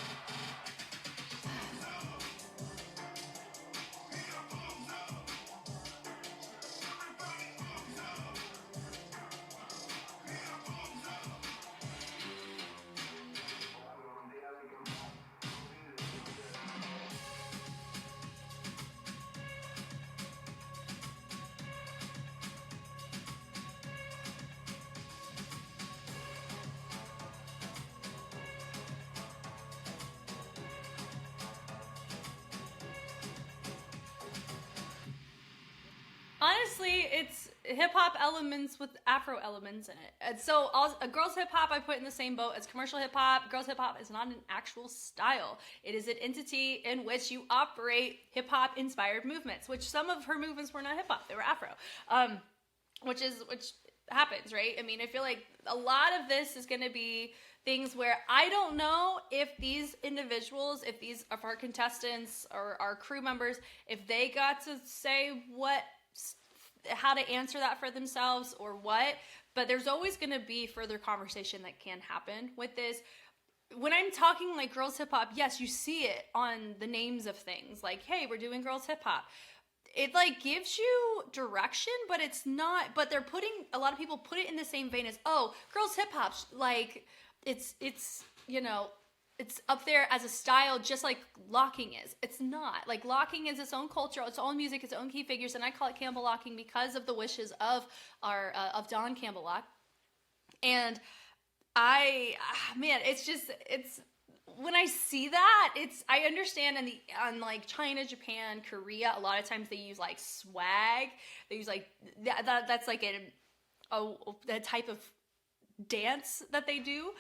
Speaker 1: Honestly, it's hip hop elements with Afro elements in it. And so, girls hip hop I put in the same boat as commercial hip hop. Girls hip hop is not an actual style. It is an entity in which you operate hip hop inspired movements, which some of her movements were not hip hop, they were Afro. Which happens, right? I mean, I feel like a lot of this is going to be things where I don't know if these individuals, if our contestants or our crew members, if they got to say how to answer that for themselves or what, but there's always going to be further conversation that can happen with this. When I'm talking like girls hip hop, yes, you see it on the names of things, like, hey, we're doing girls hip hop. It like gives you direction, but it's not, but a lot of people put it in the same vein as, oh, girls hip hop, like it's it's up there as a style, just like locking is. It's not. Like, locking is its own culture, its own music, its own key figures, and I call it Campbell locking because of the wishes of of Don Campbell Lock. And it's when I see that, I understand on like China, Japan, Korea, a lot of times they use like swag. They use like that's like a type of dance that they do,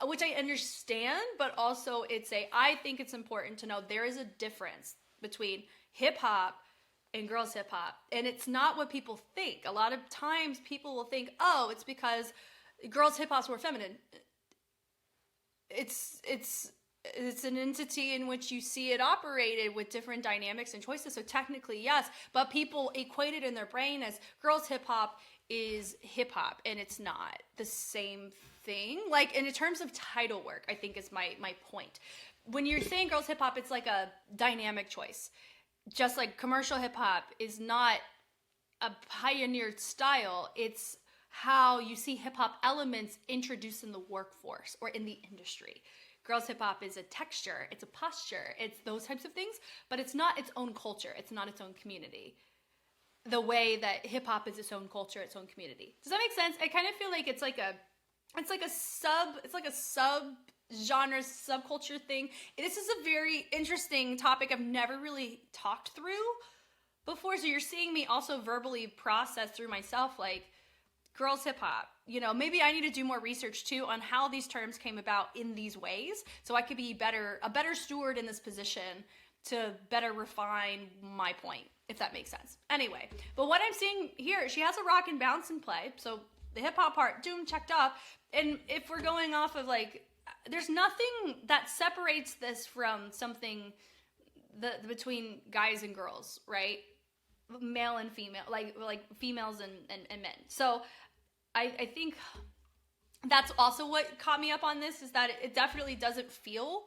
Speaker 1: which I understand, but also I think it's important to know there is a difference between hip hop and girls hip hop, and it's not what people think. A lot of times people will think, oh, it's because girls hip hop's more feminine. It's an entity in which you see it operated with different dynamics and choices. So technically, yes, but people equate it in their brain as girls hip hop is hip hop, and it's not the same thing. Like, and in terms of title work, I think is my point. When you're saying girls hip hop, it's like a dynamic choice. Just like commercial hip hop is not a pioneered style, it's how you see hip hop elements introduced in the workforce or in the industry. girls hip hop is a texture, it's a posture, it's those types of things, but it's not its own culture, it's not its own community. The way that hip hop is its own culture, its own community. Does that make sense? I kind of feel like it's like a sub genre, subculture thing. This is a very interesting topic I've never really talked through before. So you're seeing me also verbally process through myself, like, girls hip hop. You know, maybe I need to do more research too on how these terms came about in these ways, so I could be a better steward in this position to better refine my point, if that makes sense. Anyway, but what I'm seeing here, she has a rock and bounce in play, so the hip hop part, doom, checked off. And if we're going off of, like, there's nothing that separates this from something between guys and girls, right? Male and female, like females and men. So I think that's also what caught me up on this, is that it definitely doesn't feel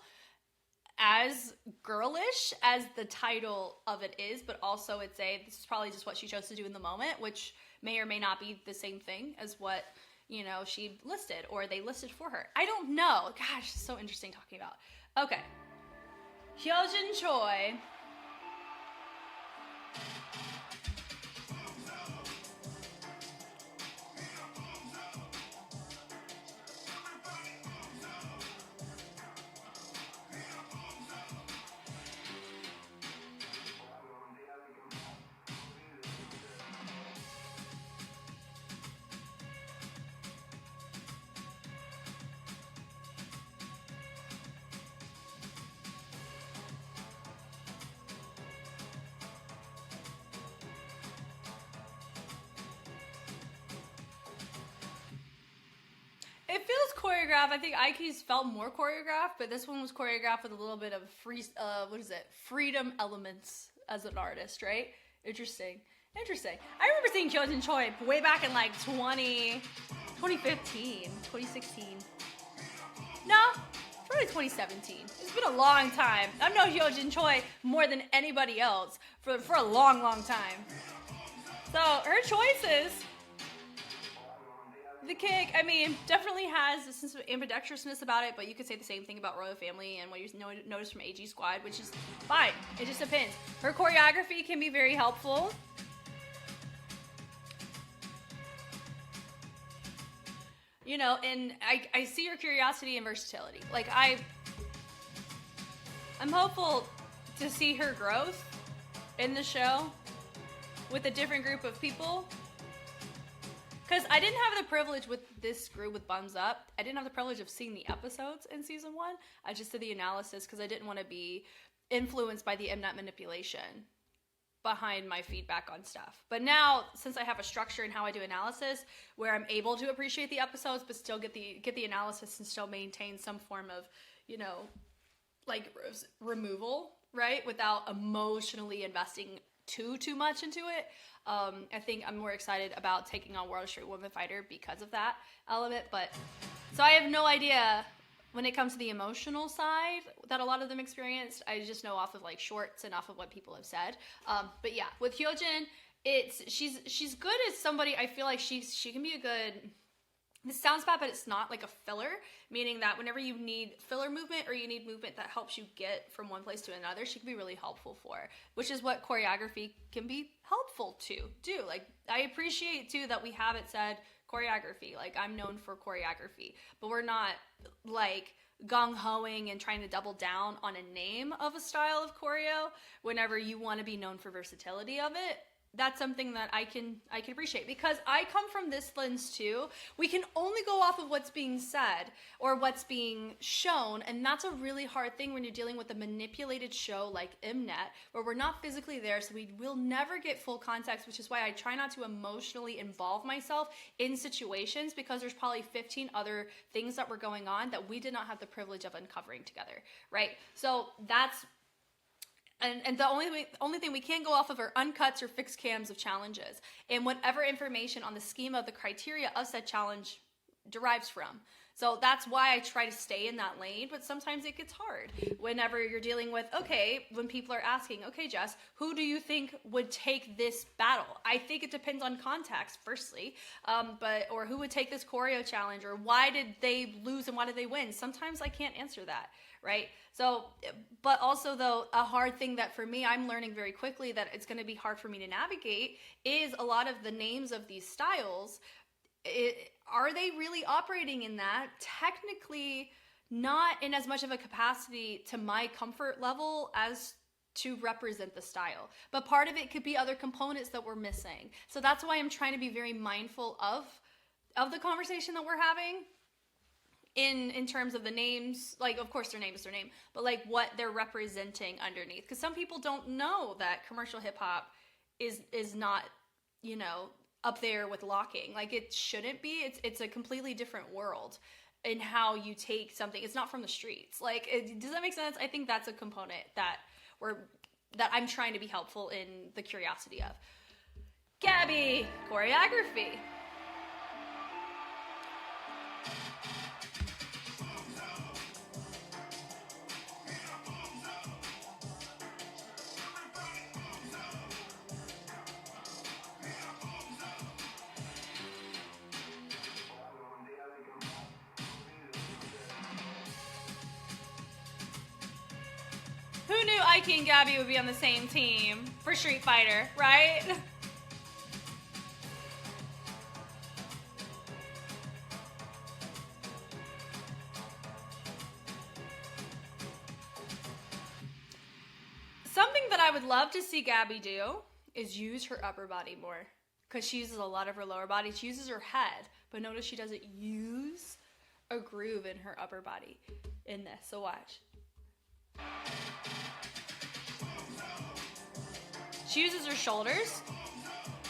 Speaker 1: as girlish as the title of it is, but also this is probably just what she chose to do in the moment, which may or may not be the same thing as what, you know, she listed or they listed for her. I don't know. Gosh, it's so interesting talking about. Okay. Hyojin Choi. It feels choreographed. I think Aiki's felt more choreographed, but this one was choreographed with a little bit of freedom elements as an artist, right? Interesting. I remember seeing Hyojin Choi way back in like 2015, 2016. No, probably 2017. It's been a long time. I've known Hyojin Choi more than anybody else for a long, long time. So her choices. The kick, I mean, definitely has a sense of ambidextrousness about it, but you could say the same thing about Royal Family and what you notice from AG Squad, which is fine. It just depends. Her choreography can be very helpful. You know, and I see your curiosity and versatility. Like, I'm hopeful to see her growth in the show with a different group of people. Because I didn't have the privilege with this group with Bums Up. I didn't have the privilege of seeing the episodes in season 1. I just did the analysis because I didn't want to be influenced by the Mnet manipulation behind my feedback on stuff. But now, since I have a structure in how I do analysis, where I'm able to appreciate the episodes but still get the analysis and still maintain some form of, you know, like removal, right? Without emotionally investing too much into it. I think I'm more excited about taking on World Street Woman Fighter because of that element. But so I have no idea when it comes to the emotional side that a lot of them experienced. I just know off of like shorts and off of what people have said. But yeah, with Hyojin, she's good as somebody. I feel like she can be a good. This sounds bad, but it's not like a filler, meaning that whenever you need filler movement or you need movement that helps you get from one place to another, she can be really helpful for, which is what choreography can be helpful to do. Like, I appreciate too that we have it said choreography. Like, I'm known for choreography, but we're not like gung-hoing and trying to double down on a name of a style of choreo whenever you want to be known for versatility of it. That's something that I can appreciate, because I come from this lens too. We can only go off of what's being said or what's being shown, and that's a really hard thing when you're dealing with a manipulated show like Mnet, where we're not physically there, so we will never get full context, which is why I try not to emotionally involve myself in situations, because there's probably 15 other things that were going on that we did not have the privilege of uncovering together, right? So that's And the only thing we can go off of are uncuts or fixed cams of challenges, and whatever information on the schema of the criteria of said challenge derives from. So that's why I try to stay in that lane, but sometimes it gets hard whenever you're dealing with, okay, when people are asking, okay, Jess, who do you think would take this battle? I think it depends on context, firstly, or who would take this choreo challenge, or why did they lose and why did they win? Sometimes I can't answer that, right? So, but also though, a hard thing that for me, I'm learning very quickly that it's going to be hard for me to navigate is a lot of the names of these styles. Are they really operating in that? Technically, not in as much of a capacity to my comfort level as to represent the style. But part of it could be other components that we're missing. So that's why I'm trying to be very mindful of the conversation that we're having in terms of the names. Like, of course, their name is their name, but like what they're representing underneath. Because some people don't know that commercial hip hop is not, you know, up there with locking. Like, it shouldn't be. It's a completely different world in how you take something. It's not from the streets. Like, does that make sense? I think that's a component that I'm trying to be helpful in the curiosity of. Gabby, choreography. Who knew Ike and Gabby would be on the same team for Street Fighter, right? Something that I would love to see Gabby do is use her upper body more. Because she uses a lot of her lower body. She uses her head. But notice she doesn't use a groove in her upper body in this. So watch. She uses her shoulders,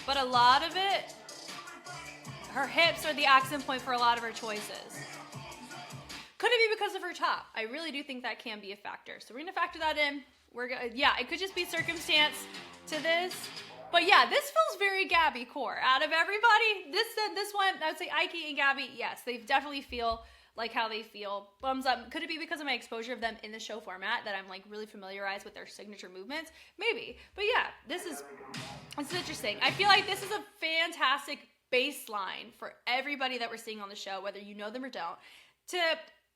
Speaker 1: but a lot of it, her hips are the accent point for a lot of her choices. Could it be because of her top? I really do think that can be a factor. So we're gonna factor that in. It could just be circumstance to this. But yeah, this feels very Gabby core. Out of everybody, this one, I would say Ike and Gabby, yes, they definitely feel like how they feel. Thumbs up. Could it be because of my exposure of them in the show format that I'm like really familiarized with their signature movements? Maybe. But yeah, this is interesting. I feel like this is a fantastic baseline for everybody that we're seeing on the show, whether you know them or don't, to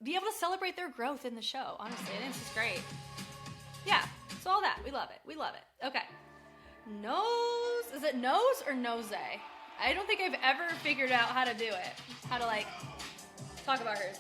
Speaker 1: be able to celebrate their growth in the show. Honestly, I think this is great. Yeah, so all that. We love it. We love it. Okay. Nose. Is it nose or nose? I don't think I've ever figured out how to do it. How to like talk about hers.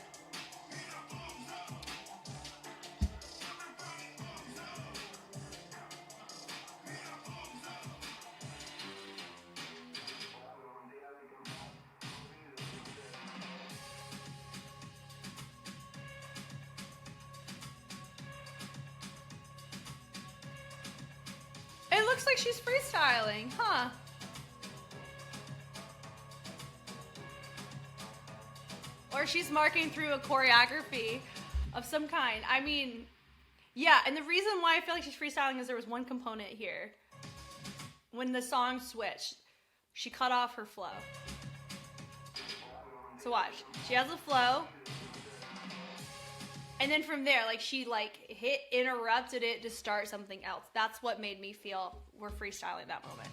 Speaker 1: It looks like she's freestyling, huh? Or she's marking through a choreography of some kind. I mean, yeah, and the reason why I feel like she's freestyling is there was one component here. When the song switched, she cut off her flow. So watch. She has a flow. And then from there, like, she like interrupted it to start something else. That's what made me feel we're freestyling that moment.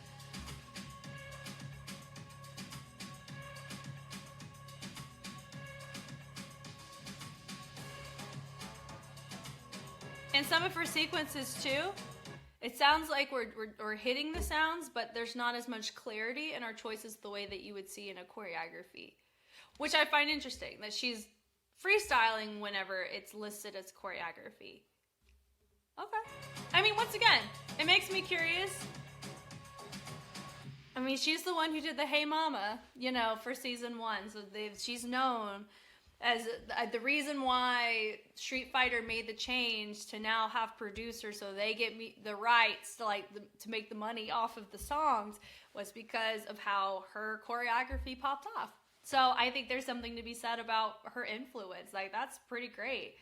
Speaker 1: And some of her sequences too, it sounds like we're hitting the sounds, but there's not as much clarity in our choices the way that you would see in a choreography, which I find interesting, that she's freestyling whenever it's listed as choreography. Okay. I mean, once again, it makes me curious. I mean, she's the one who did the Hey Mama, for season 1. So she's known as the reason why Street Fighter made the change to now have producers so they get the rights to make the money off of the songs was because of how her choreography popped off. So I think there's something to be said about her influence. Like, that's pretty great.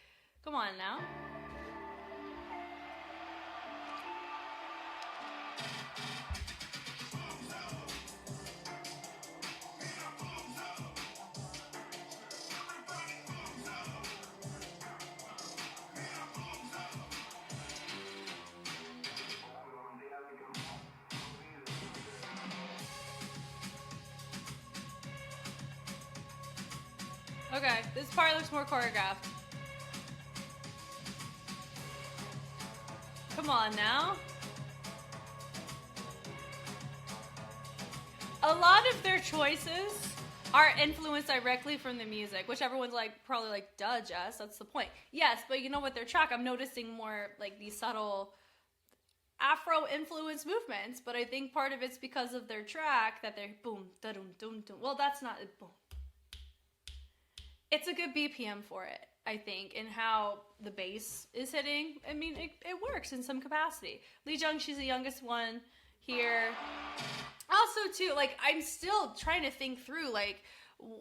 Speaker 1: Come on now. Okay, this part looks more choreographed. Come on now. A lot of their choices are influenced directly from the music, which everyone's like, probably like, duh, Jess, that's the point. Yes, but you know what, their track, I'm noticing more like these subtle Afro-influenced movements, but I think part of it's because of their track that they're boom, da-dum, dum, dum. Well, that's not, boom. It's a good BPM for it, I think, and how the bass is hitting. I mean, it works in some capacity. Lee Jung, she's the youngest one here. Also, too, like, I'm still trying to think through, like,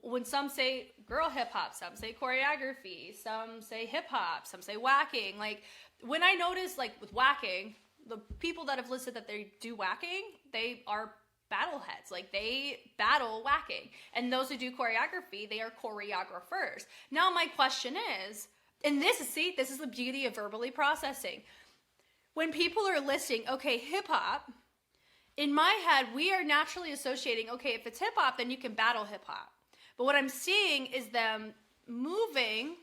Speaker 1: when some say girl hip-hop, some say choreography, some say hip-hop, some say whacking. Like, when I notice, like, with whacking, the people that have listed that they do whacking, they are battle heads. Like, they battle whacking. And those who do choreography, they are choreographers. Now my question is, and this is the beauty of verbally processing. When people are listing, okay, hip hop, in my head, we are naturally associating, okay, if it's hip hop, then you can battle hip hop. But what I'm seeing is them moving.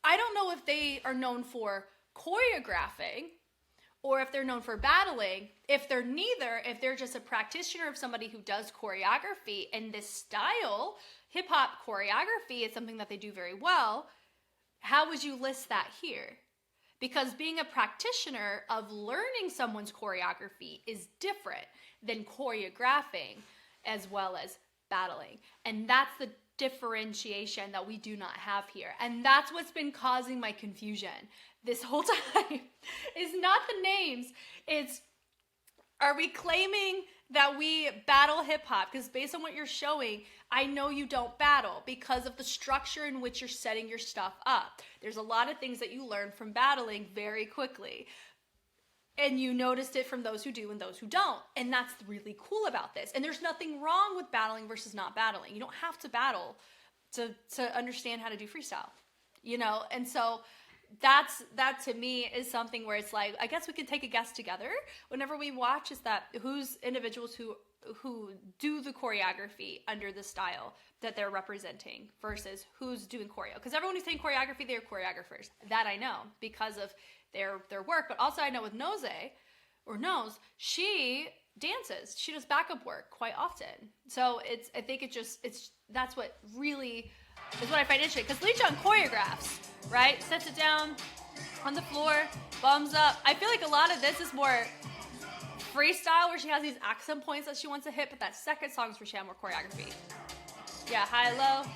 Speaker 1: I don't know if they are known for choreographing or if they're known for battling. If they're neither, if they're just a practitioner of somebody who does choreography, and this style, hip-hop choreography, is something that they do very well, how would you list that here? Because being a practitioner of learning someone's choreography is different than choreographing as well as battling. And that's the differentiation that we do not have here. And that's what's been causing my confusion this whole time. Is not the names. It's, are we claiming that we battle hip hop? Because based on what you're showing, I know you don't battle because of the structure in which you're setting your stuff up. There's a lot of things that you learn from battling very quickly. And you noticed it from those who do and those who don't. And that's really cool about this. And there's nothing wrong with battling versus not battling. You don't have to battle to understand how to do freestyle, you know? And so that to me is something where it's like, I guess we can take a guess together whenever we watch, is that who's individuals who do the choreography under the style that they're representing versus who's doing choreo. Because everyone who's saying choreography, they're choreographers. That I know because of their work. But also I know with Nose, she dances. She does backup work quite often. So I think that's what really is what I find interesting. Because Lee Chung choreographs, right? Sets it down on the floor, bums up. I feel like a lot of this is more freestyle, where she has these accent points that she wants to hit, but that second song is where she has more choreography. Yeah, high, low,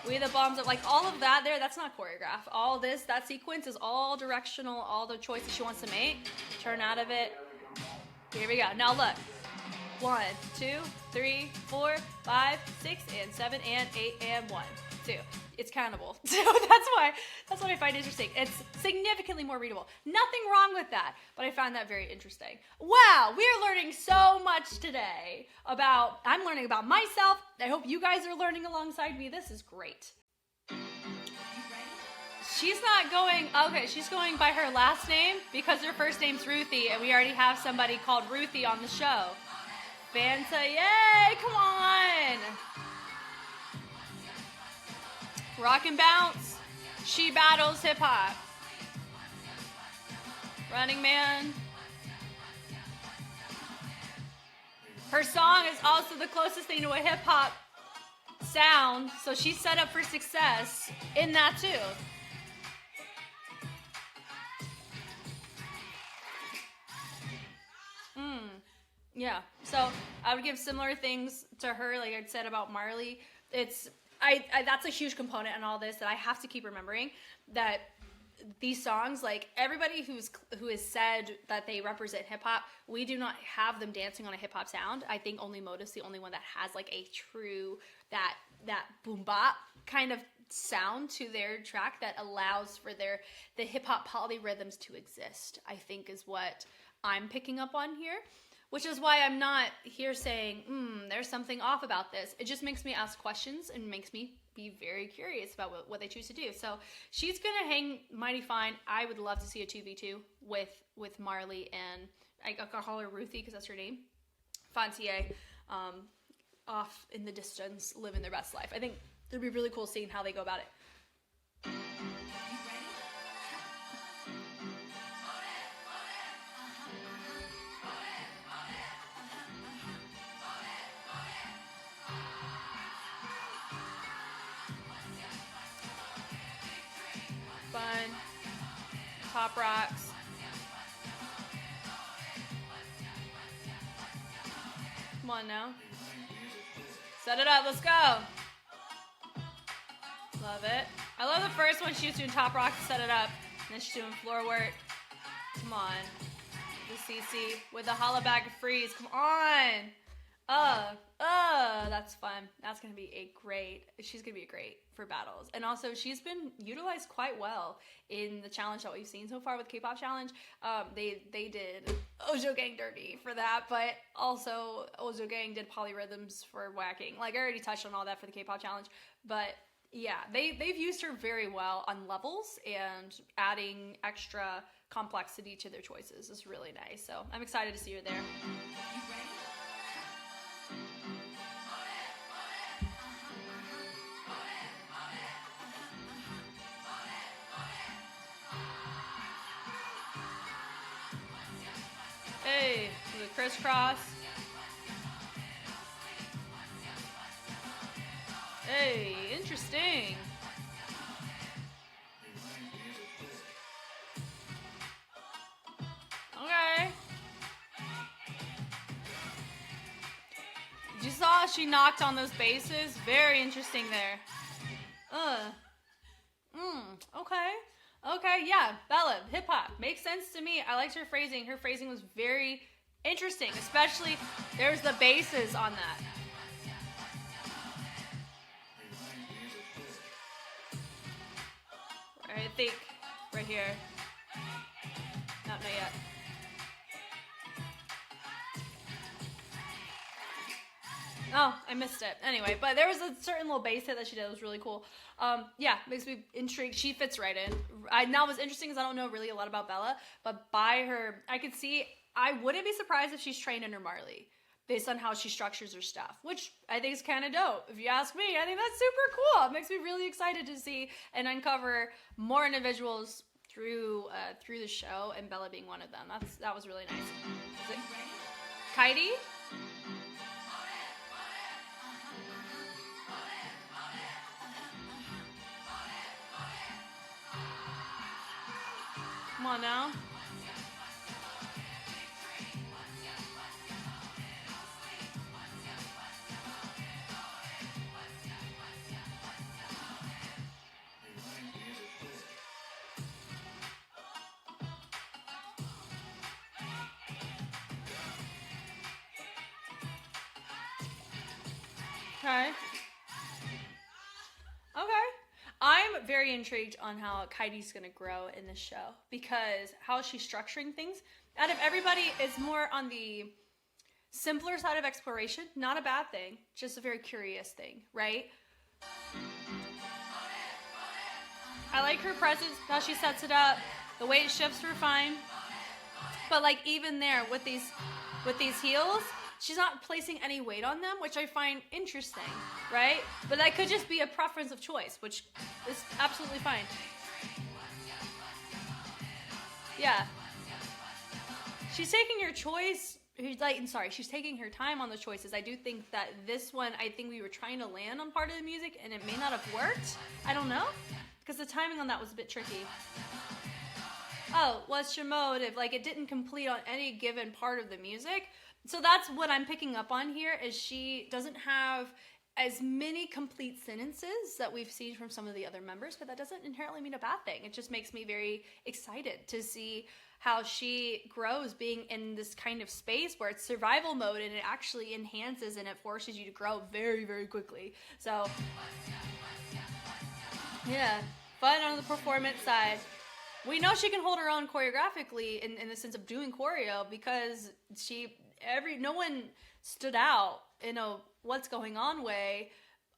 Speaker 1: we the bombs up, like all of that there, that's not choreographed. All this, that sequence is all directional, all the choices she wants to make. Turn out of it. Here we go. Now look. 1, 2, 3, 4, 5, 6, and 7, and 8, and 1, 2. It's countable. So that's what I find interesting. It's significantly more readable. Nothing wrong with that, but I find that very interesting. Wow, we are learning so much today I'm learning about myself. I hope you guys are learning alongside me. This is great. She's not going, okay, she's going by her last name because her first name's Ruthie, and we already have somebody called Ruthie on the show. Fanta, yay, come on. Rock and bounce. She battles hip hop. Running Man. Her song is also the closest thing to a hip hop sound, so she's set up for success in that too. Yeah, so I would give similar things to her, like I said about Marley. That's a huge component in all this that I have to keep remembering, that these songs, like everybody who has said that they represent hip hop, we do not have them dancing on a hip hop sound. I think only Moda's the only one that has like a true that boom bop kind of sound to their track that allows for the hip hop polyrhythms to exist, I think is what I'm picking up on here. Which is why I'm not here saying, there's something off about this. It just makes me ask questions and makes me be very curious about what they choose to do. So she's going to hang mighty fine. I would love to see a 2v2 with Marley and, I'll call her Ruthie because that's her name, Fontier, off in the distance, living their best life. I think it'd be really cool seeing how they go about it. Fun. Top rocks. Come on now. Set it up. Let's go. Love it. I love the first one. She was doing top rocks to set it up. And then she's doing floor work. Come on. The CC with the hollow bag of freeze. Come on. That's fun. That's going to be she's going to be great for battles. And also, she's been utilized quite well in the challenge that we've seen so far with K-Pop Challenge. They did Ojo Gang dirty for that, but also Ojo Gang did polyrhythms for whacking. Like, I already touched on all that for the K-Pop Challenge, but yeah, they've used her very well on levels, and adding extra complexity to their choices is really nice. So I'm excited to see her there. Hey, the crisscross. Hey, interesting. Okay. You saw she knocked on those bases? Very interesting there. Okay. Okay, yeah. Bella, hip hop. Makes sense to me. I liked her phrasing. Her phrasing was very interesting, especially there's the bases on that. I think right here. Not yet. Oh, I missed it. Anyway, but there was a certain little bass hit that she did that was really cool. Yeah, makes me intrigued. She fits right in. Now what's interesting is I don't know really a lot about Bella, but by her, I could see, I wouldn't be surprised if she's trained under Marley based on how she structures her stuff, which I think is kind of dope. If you ask me, I think that's super cool. It makes me really excited to see and uncover more individuals through the show, and Bella being one of them. That was really nice. Kaidi? Come on now. Okay. Okay. I'm very intrigued on how Kaidi's going to grow in this show, because how she's structuring things, out of everybody, is more on the simpler side of exploration. Not a bad thing, just a very curious thing, right? I like her presence, how she sets it up. The way it shifts her fine. But like even there with these heels, she's not placing any weight on them, which I find interesting, right? But that could just be a preference of choice, which is absolutely fine. Yeah. She's taking her choice, she's taking her time on the choices. I do think that this one, I think we were trying to land on part of the music and it may not have worked. I don't know, because the timing on that was a bit tricky. Oh, what's your motive? Like, it didn't complete on any given part of the music. So that's what I'm picking up on here, is she doesn't have as many complete sentences that we've seen from some of the other members, but that doesn't inherently mean a bad thing. It just makes me very excited to see how she grows being in this kind of space where it's survival mode and it actually enhances and it forces you to grow very, very quickly. So, yeah, fun on the performance side. We know she can hold her own choreographically in the sense of doing choreo, because no one stood out in a what's going on way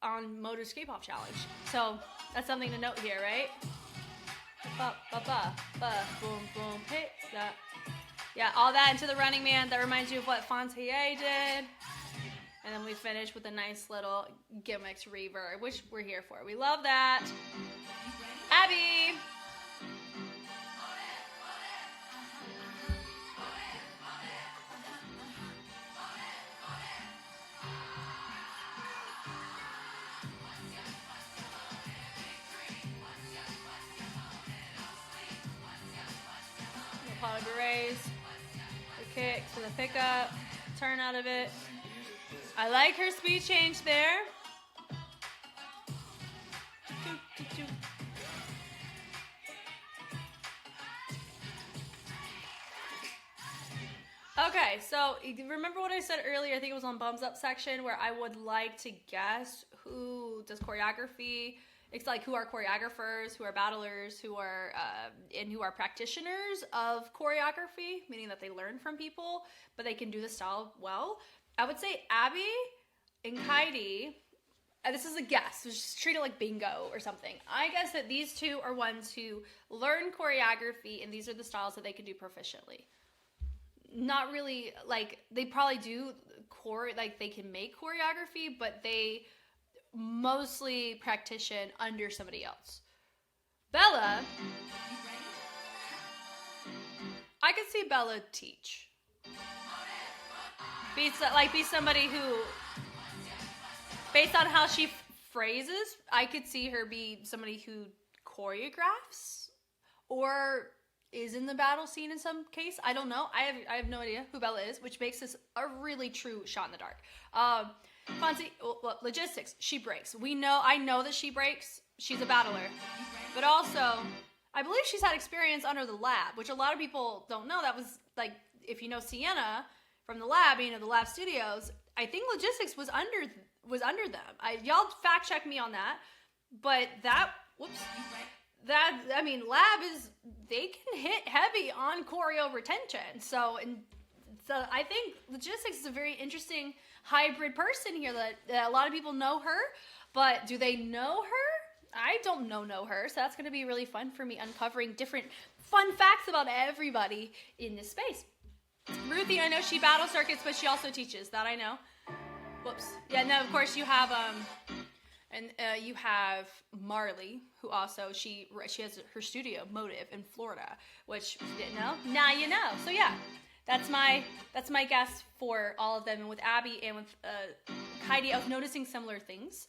Speaker 1: on Motor's K-Pop Challenge. So that's something to note here, right? Ba, ba, ba, ba, boom, boom, hey, that. Yeah, all that into the Running Man. That reminds you of what Fontaine did. And then we finish with a nice little gimmicks reverb, which we're here for. We love that. Abby! berets, the kicks, to the pickup, turn out of it. I like her speed change there. Okay, so remember what I said earlier? I think it was on Bums Up section where I would like to guess who does choreography. It's like who are choreographers, who are battlers, who are and who are practitioners of choreography, meaning that they learn from people, but they can do the style well. I would say Abby and Heidi. This is a guess. Just treat it like bingo or something. I guess that these two are ones who learn choreography, and these are the styles that they can do proficiently. Not really, like, they probably do like they can make choreography, but they mostly practition under somebody else. Bella, I could see Bella teach. Be somebody who, based on how she phrases, I could see her be somebody who choreographs or is in the battle scene in some case. I don't know. I have no idea who Bella is, which makes this a really true shot in the dark. Fonzie, well, logistics. She breaks. I know that she breaks. She's a battler, but also I believe she's had experience under the lab, which a lot of people don't know. That was like, if you know Sienna from the lab, the lab studios. I think logistics was under them. Y'all fact check me on that, but lab they can hit heavy on choreo retention. So I think logistics is a very interesting hybrid person here that a lot of people know her, but do they know her? I don't know her, so that's going to be really fun for me, uncovering different fun facts about everybody in this space. Ruthie, I know she battles circuits, but she also teaches. That I know. Whoops. Yeah, no, of course you have you have Marley, who also she has her studio Motive in Florida, which you didn't know. Now you know. So yeah, that's my guess for all of them. And with Abby and with Heidi, I was noticing similar things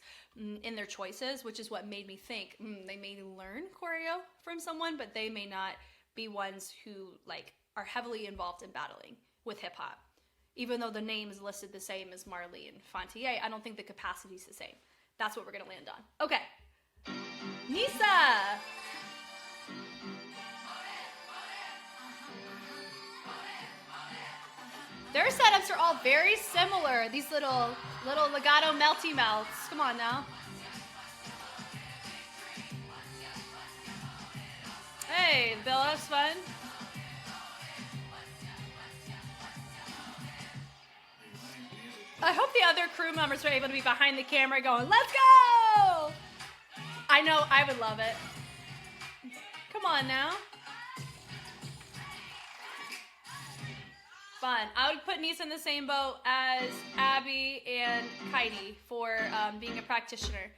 Speaker 1: in their choices, which is what made me think they may learn choreo from someone, but they may not be ones who are heavily involved in battling with hip hop. Even though the name is listed the same as Marley and Fontier, I don't think the capacity is the same. That's what we're going to land on. Okay. Nisa! Their setups are all very similar. These little legato melty melts. Come on now. Hey, Bill, that's fun. I hope the other crew members are able to be behind the camera going, let's go! I know, I would love it. Come on now. Fun. I would put Nisa in the same boat as Abby and Heidi for being a practitioner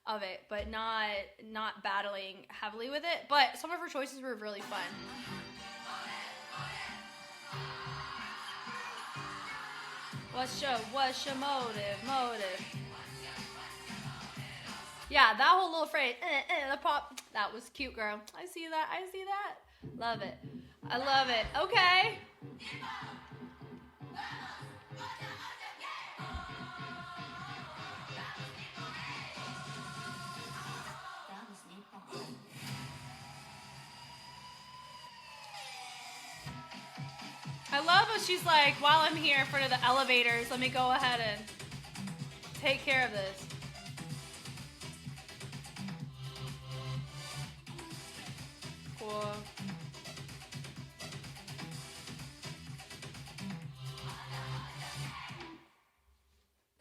Speaker 1: of it, but not battling heavily with it. But some of her choices were really fun. What's your motive? Yeah, that whole little phrase, the pop, that was cute, girl. I see that. Love it. I love it. Okay. I love how she's like, while I'm here in front of the elevators, let me go ahead and take care of this. Cool.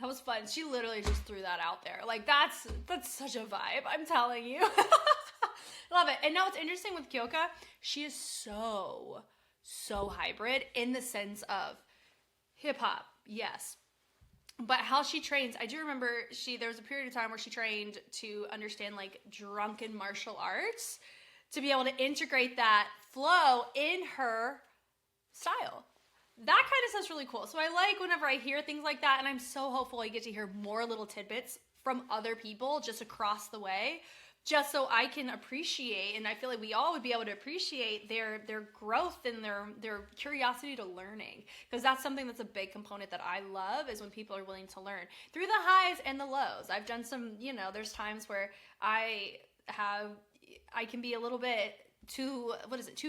Speaker 1: That was fun. She literally just threw that out there. Like, that's such a vibe, I'm telling you. Love it. And now what's interesting with Kyoka, she is so hybrid in the sense of hip-hop, yes. But how she trains, I do remember there was a period of time where she trained to understand drunken martial arts, to be able to integrate that flow in her style. That kind of stuff's really cool. So I like whenever I hear things like that, and I'm so hopeful I get to hear more little tidbits from other people just across the way, just so I can appreciate, and I feel like we all would be able to appreciate their growth and their curiosity to learning, because that's something that's a big component that I love, is when people are willing to learn through the highs and the lows. I've done some, there's times where I can be a little bit too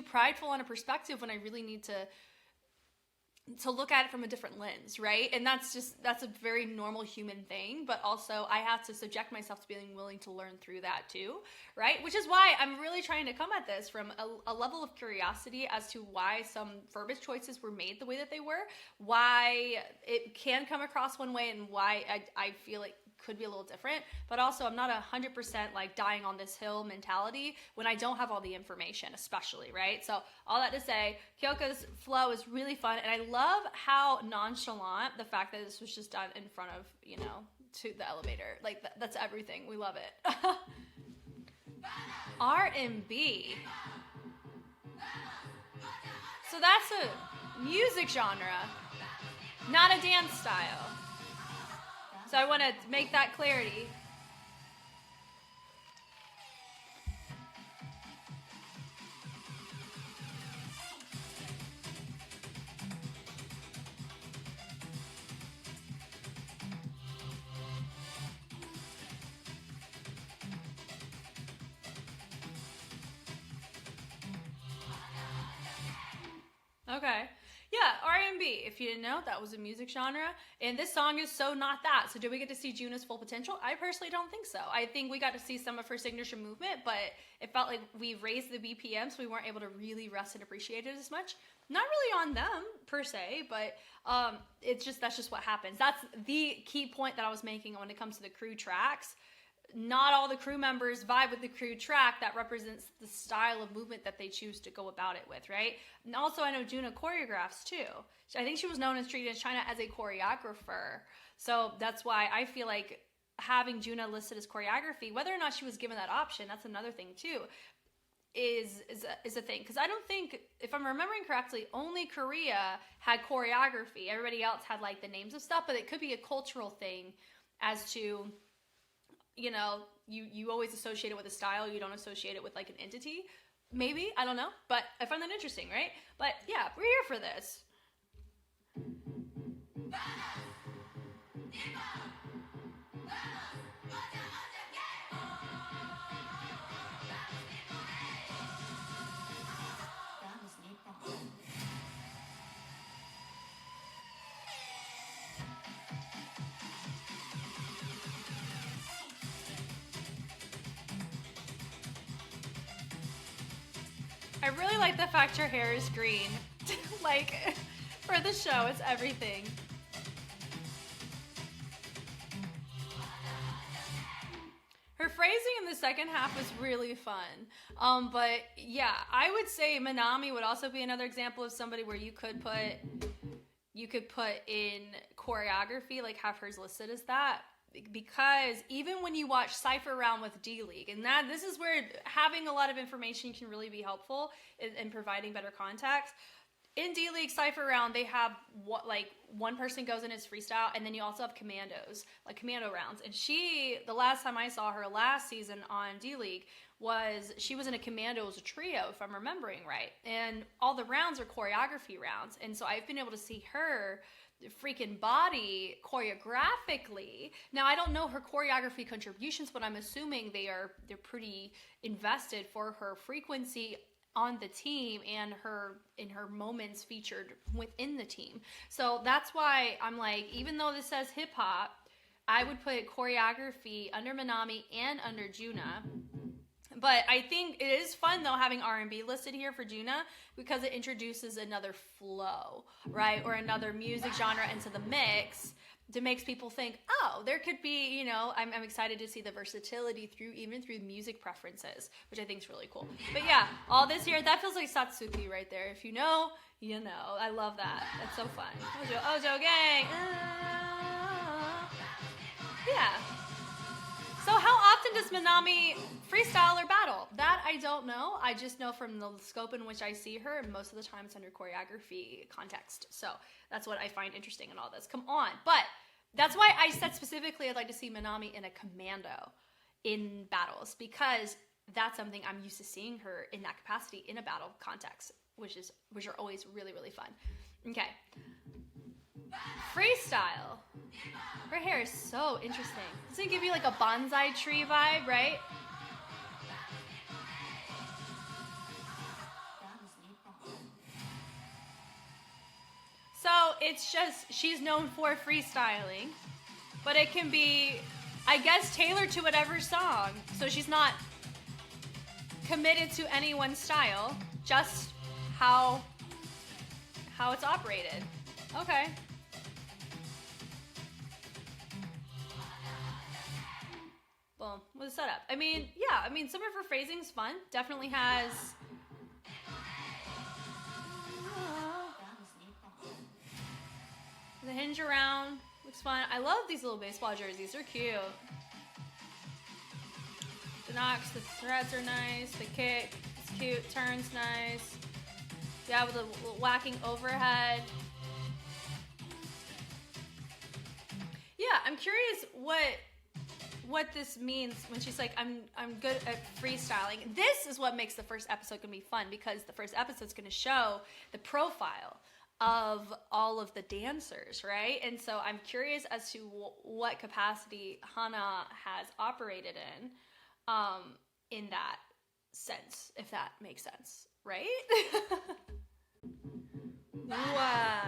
Speaker 1: prideful on a perspective, when I really need to look at it from a different lens, right? And that's a very normal human thing, but also I have to subject myself to being willing to learn through that too, right? Which is why I'm really trying to come at this from a level of curiosity as to why some verbiage choices were made the way that they were, why it can come across one way, and why I feel like could be a little different. But also, I'm not 100% like dying on this hill mentality when I don't have all the information, especially, right? So all that to say, Kyoka's flow is really fun, and I love how nonchalant the fact that this was just done in front of, to the elevator. Like, that's everything. We love it. R&B. So that's a music genre, not a dance style. So I want to make that clarity. Okay. Yeah, R&B. If you didn't know, that was a music genre. And this song is so not that. So do we get to see Juna's full potential? I personally don't think so. I think we got to see some of her signature movement, but it felt like we raised the BPM, so we weren't able to really rest and appreciate it as much. Not really on them, per se, but that's just what happens. That's the key point that I was making when it comes to the crew tracks. Not all the crew members vibe with the crew track that represents the style of movement that they choose to go about it with, right? And also, I know Juna choreographs too. I think she was known in Street Dance China as a choreographer. So that's why I feel like having Juna listed as choreography, whether or not she was given that option, that's another thing too, is a thing. Because I don't think, if I'm remembering correctly, only Korea had choreography. Everybody else had like the names of stuff, but it could be a cultural thing as to, you always associate it with a style. You don't associate it with like an entity. Maybe, I don't know. But I find that interesting, right? But yeah, we're here for this. I really like the fact your hair is green. Like, for the show, it's everything. Her phrasing in the second half was really fun. But yeah, I would say Manami would also be another example of somebody where you could put in choreography, like have hers listed as that. Because even when you watch Cypher Round with D-League, and this is where having a lot of information can really be helpful in providing better context. In D-League Cypher Round, they have one person goes in as freestyle, and then you also have commandos, like commando rounds. And the last time I saw her last season on D-League, she was in a commando as a trio, if I'm remembering right. And all the rounds are choreography rounds. And so I've been able to see her freaking body choreographically. Now, I don't know her choreography contributions, but I'm assuming they're pretty invested for her frequency on the team and in her moments featured within the team. So that's why I'm like, even though this says hip hop, I would put choreography under Manami and under Juna. But I think it is fun, though, having R&B listed here for Juna, because it introduces another flow, right? Or another music genre into the mix that makes people think, oh, there could be, I'm excited to see the versatility even through music preferences, which I think is really cool. But yeah, all this here, that feels like Satsuki right there. If you know, you know. I love that. That's so fun. Ojo gang. Yeah. So how often does Manami freestyle or battle? That I don't know. I just know from the scope in which I see her, and most of the time it's under choreography context. So that's what I find interesting in all this. Come on. But that's why I said specifically I'd like to see Manami in a commando. in battles, because that's something I'm used to seeing her in that capacity in a battle context, which are always really, really fun. Okay. Freestyle. Her hair is so interesting. It's gonna give you like a bonsai tree vibe, right? So it's just, she's known for freestyling, but it can be, I guess, tailored to whatever song. So she's not committed to any one style, just how it's operated. Okay. Boom. With the setup. I mean, yeah, I mean, some of her phrasing's fun. Definitely has... The hinge around looks fun. I love these little baseball jerseys. They're cute. The knocks, the threads are nice. The kick is cute. Turns nice. Yeah, with the whacking overhead. Yeah, I'm curious what this means when she's like, I'm good at freestyling. This is what makes the first episode gonna be fun, because the first episode's gonna show the profile of all of the dancers, right? And so I'm curious as to what capacity Hana has operated in that sense, if that makes sense, right? Wow.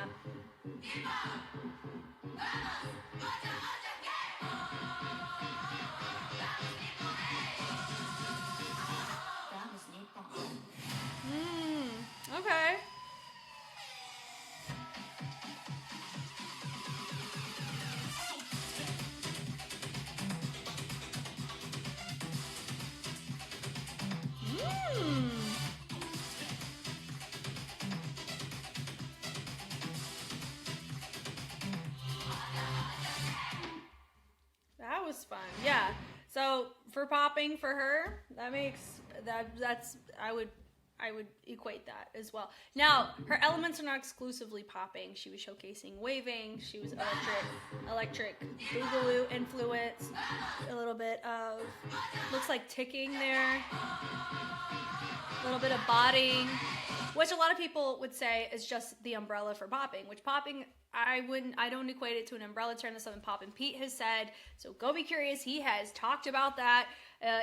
Speaker 1: Okay. That was fun. Yeah. So for popping for her, that's I would equate that as well. Now, her elements are not exclusively popping. She was showcasing waving. She was electric boogaloo influence. A little bit of, looks like ticking there. A little bit of bodying, which a lot of people would say is just the umbrella for popping, which popping, I don't equate it to an umbrella term. That's something Poppin' Pete has said. So go be curious. He has talked about that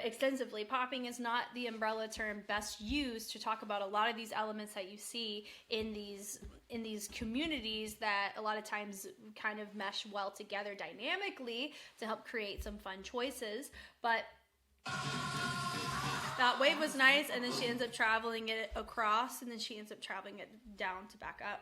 Speaker 1: extensively. Popping is not the umbrella term best used to talk about a lot of these elements that you see in these communities that a lot of times kind of mesh well together dynamically to help create some fun choices. But that wave was nice, and then she ends up traveling it across, and then she ends up traveling it down to back up.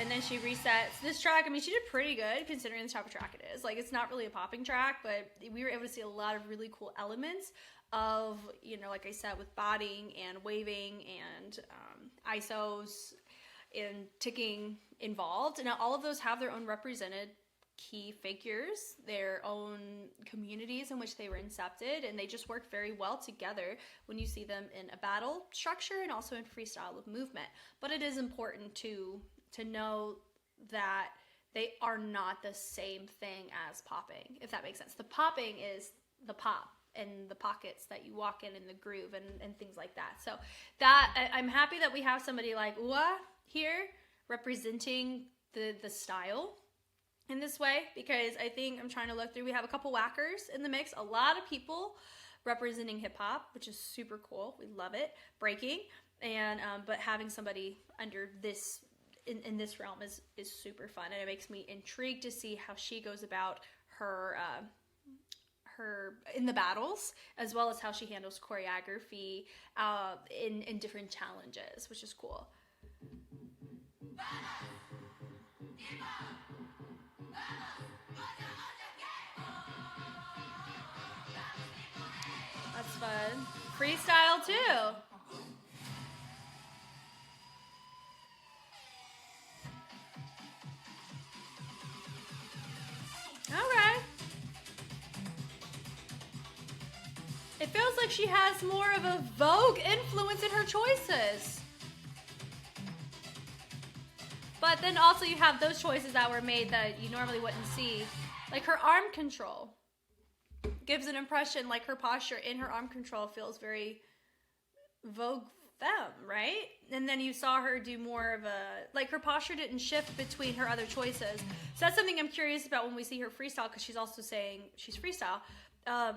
Speaker 1: And then she resets this track. I mean, she did pretty good considering the type of track it is. Like, it's not really a popping track, but we were able to see a lot of really cool elements of, you know, like I said, with bodying and waving and ISOs and ticking involved. And now all of those have their own represented key figures, their own communities in which they were incepted, and they just work very well together when you see them in a battle structure and also in freestyle with movement. But it is important to know that they are not the same thing as popping, if that makes sense. The popping is the pop and the pockets that you walk in the groove and things like that. So that I'm happy that we have somebody like Ua here representing the style in this way, because I think I'm trying to look through, we have a couple whackers in the mix, a lot of people representing hip hop, which is super cool. We love it. Breaking, and but having somebody under this in this realm is super fun, and it makes me intrigued to see how she goes about her in the battles, as well as how she handles choreography in different challenges, which is cool. That's fun. Freestyle too. Okay. It feels like she has more of a Vogue influence in her choices. But then also you have those choices that were made that you normally wouldn't see. Like her arm control. gives an impression like her posture in her arm control feels very Vogue femme, right? And then you saw her do more of a, like, her posture didn't shift between her other choices. So that's something I'm curious about when we see her freestyle, because she's also saying she's freestyle. The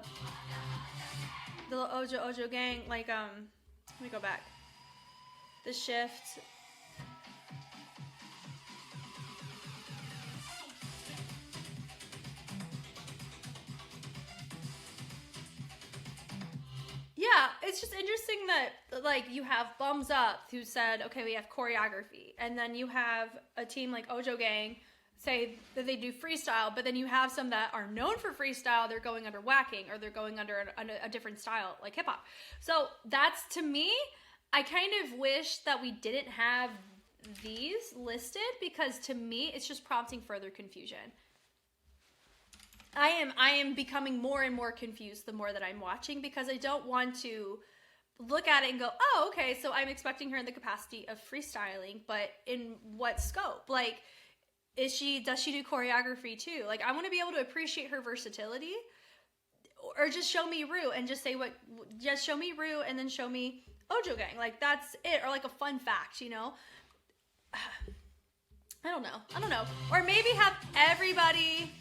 Speaker 1: little Ojo gang, like, let me go back. The shift. Yeah, it's just interesting that, like, you have Bums Up who said, okay, we have choreography. And then you have a team like Ojo Gang say that they do freestyle, but then you have some that are known for freestyle, they're going under whacking, or they're going under a different style, like hip-hop. So that's, to me, I kind of wish that we didn't have these listed, because to me, it's just prompting further confusion. I am becoming more and more confused the more that I'm watching, because I don't want to look at it and go, oh, okay, so I'm expecting her in the capacity of freestyling, but in what scope? Like, does she do choreography too? Like, I want to be able to appreciate her versatility, or just show me Rue and just say just show me Rue and then show me Ojo Gang. Like, that's it. Or like a fun fact, you know? I don't know. Or maybe have everybody...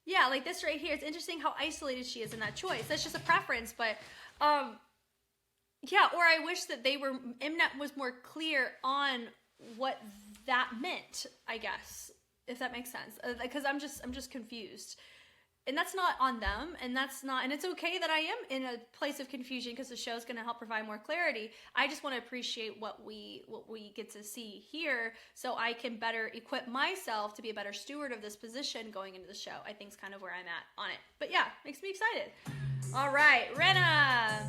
Speaker 1: Yeah, like this right here. It's interesting how isolated she is in that choice. That's just a preference, but yeah. Or I wish that Mnet was more clear on what that meant, I guess, if that makes sense. Because I'm just confused, and that's not on them, and it's okay that I am in a place of confusion, because the show's going to help provide more clarity. I just want to appreciate what we get to see here, so I can better equip myself to be a better steward of this position going into the show. I think is kind of where I'm at on it. But yeah, makes me excited. All right, Renna.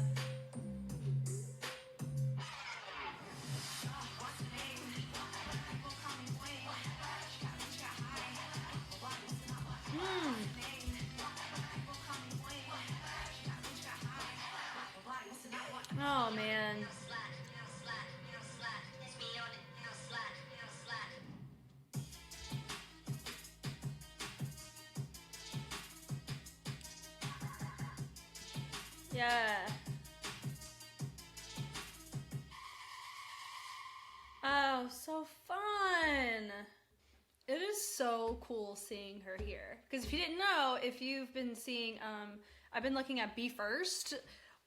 Speaker 1: Oh, man. Yeah. Oh, so fun. It is so cool seeing her here. Because if you didn't know, if you've been seeing, I've been looking at Be First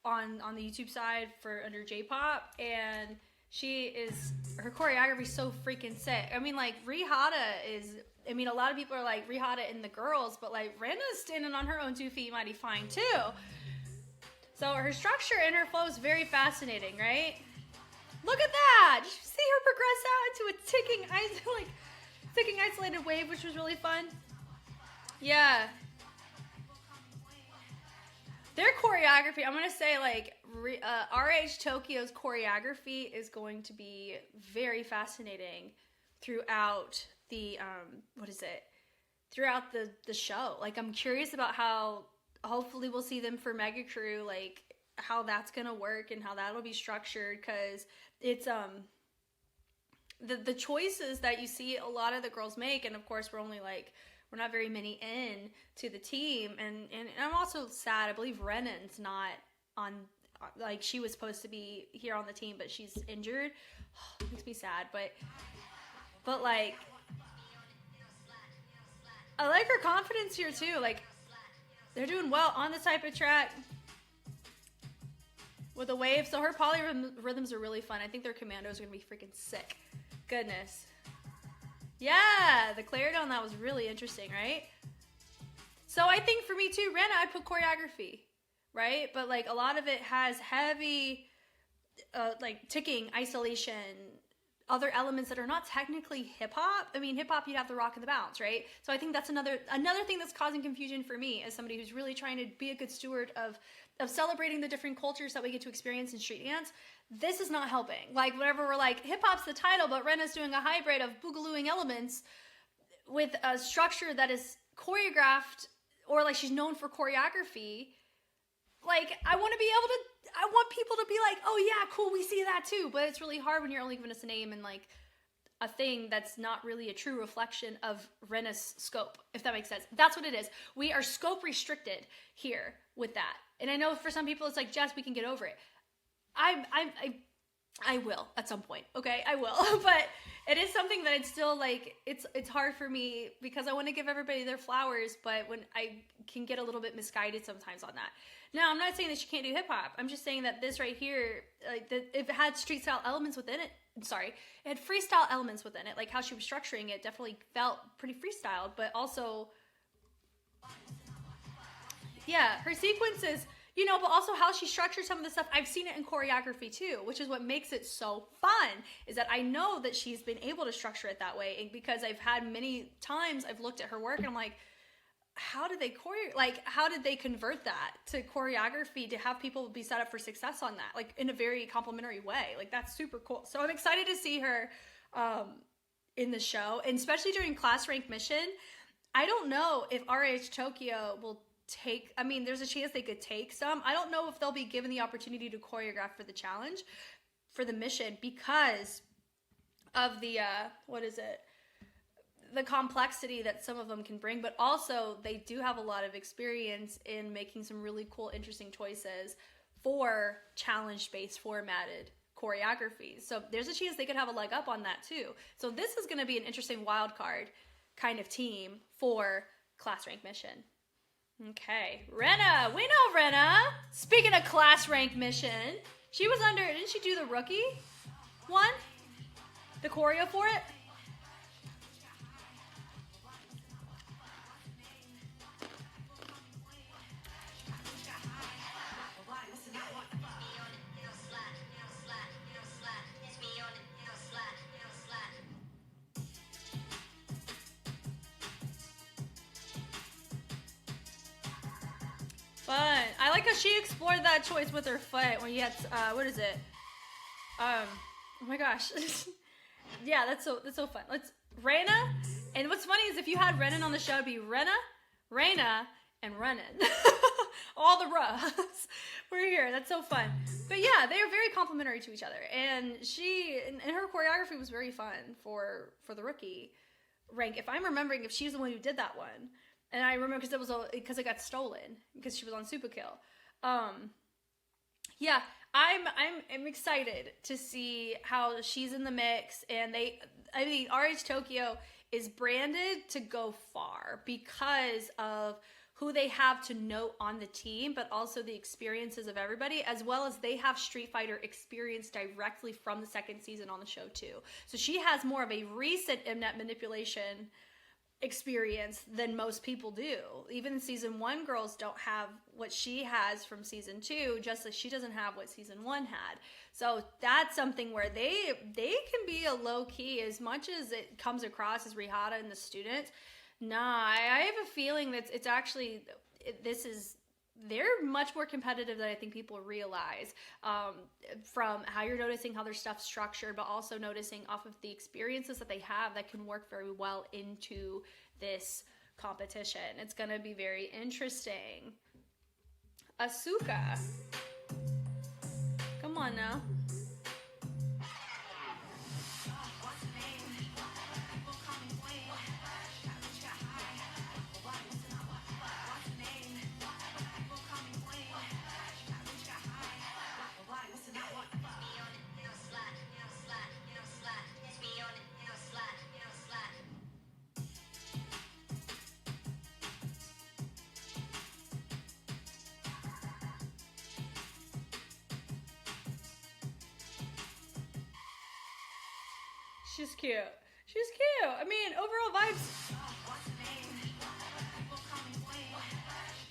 Speaker 1: on the YouTube side for under J-pop, and her choreography is so freaking sick. I mean, like, a lot of people are like Rihata in the girls, but like Renna's standing on her own 2 feet mighty fine too. So her structure and her flow is very fascinating, right? Look at that! Did you see her progress out into a ticking isolated wave, which was really fun? Yeah. Their choreography, I'm going to say, like, RH Tokyo's choreography is going to be very fascinating throughout throughout the show. Like, I'm curious about how, hopefully we'll see them for Mega Crew, like, how that's going to work and how that'll be structured, because it's, the choices that you see a lot of the girls make, and of course we're not very many in to the team, and I'm also sad. I believe Renan's not on, like, she was supposed to be here on the team, but she's injured. It makes me sad, but like, I like her confidence here too. Like, they're doing well on this type of track with a wave. So her polyrhythms are really fun. I think their commandos are gonna be freaking sick. Goodness. Yeah, the clarity on that was really interesting, right? So I think for me too, Renna, I'd put choreography, right? But like, a lot of it has heavy, like, ticking, isolation, other elements that are not technically hip-hop. I mean, hip-hop, you'd have the rock and the bounce, right? So I think that's another thing that's causing confusion for me, as somebody who's really trying to be a good steward of celebrating the different cultures that we get to experience in street dance. This is not helping. Like, whenever we're like, hip-hop's the title, but Renna's doing a hybrid of boogalooing elements with a structure that is choreographed, or like she's known for choreography. Like, I want people to be like, oh yeah, cool, we see that too. But it's really hard when you're only giving us a name and like a thing that's not really a true reflection of Rena's scope, if that makes sense. That's what it is. We are scope restricted here with that. And I know for some people it's like, Jess, we can get over it. I will at some point. Okay, I will. But it is something that it's still like, it's hard for me because I want to give everybody their flowers, but when I can get a little bit misguided sometimes on that. Now, I'm not saying that she can't do hip hop. I'm just saying that this right here, like, if it had street style elements within it, it had freestyle elements within it, like how she was structuring it definitely felt pretty freestyled, but also, yeah, her sequences, you know, but also how she structured some of the stuff. I've seen it in choreography too, which is what makes it so fun, is that I know that she's been able to structure it that way. And because I've had many times I've looked at her work and I'm like, how did they convert that to choreography to have people be set up for success on that, like in a very complimentary way? Like, that's super cool. So I'm excited to see her in the show, and especially during Class Rank Mission. I don't know if RH Tokyo will take, I mean, there's a chance they could take some. I don't know if they'll be given the opportunity to choreograph for the challenge, for the mission, because of the, the complexity that some of them can bring, but also they do have a lot of experience in making some really cool, interesting choices for challenge-based formatted choreographies. So there's a chance they could have a leg up on that too. So this is going to be an interesting wild card kind of team for Class Rank Mission. Okay, Rena, we know Rena. Speaking of Class Rank Mission, she was under, didn't she do the rookie one? The choreo for it? Fun. I like how she explored that choice with her foot when you had, what is it? Oh my gosh. Yeah, that's so fun. Let's, Rena, and what's funny is if you had Renan on the show, it'd be Rena, and Renan. All the Ruhs. We're here. That's so fun. But yeah, they are very complimentary to each other. And she, and her choreography was very fun for the rookie rank. If I'm remembering, if she's the one who did that one. And I remember because it got stolen because she was on Super Kill. Yeah, I'm excited to see how she's in the mix, and I mean, RH Tokyo is branded to go far because of who they have to note on the team, but also the experiences of everybody, as well as they have Street Fighter experience directly from the second season on the show too. So she has more of a recent Mnet manipulation experience than most people do. Even season 1 girls don't have what she has from season 2, just like she doesn't have what season 1 had. So that's something where they can be a low key, as much as it comes across as Rihata and the students. Nah, I have a feeling that it's actually, they're much more competitive than I think people realize, from how you're noticing how their stuff's structured, but also noticing off of the experiences that they have that can work very well into this competition. It's going to be very interesting. Asuka. Come on now. She's cute. She's cute. I mean, overall vibes.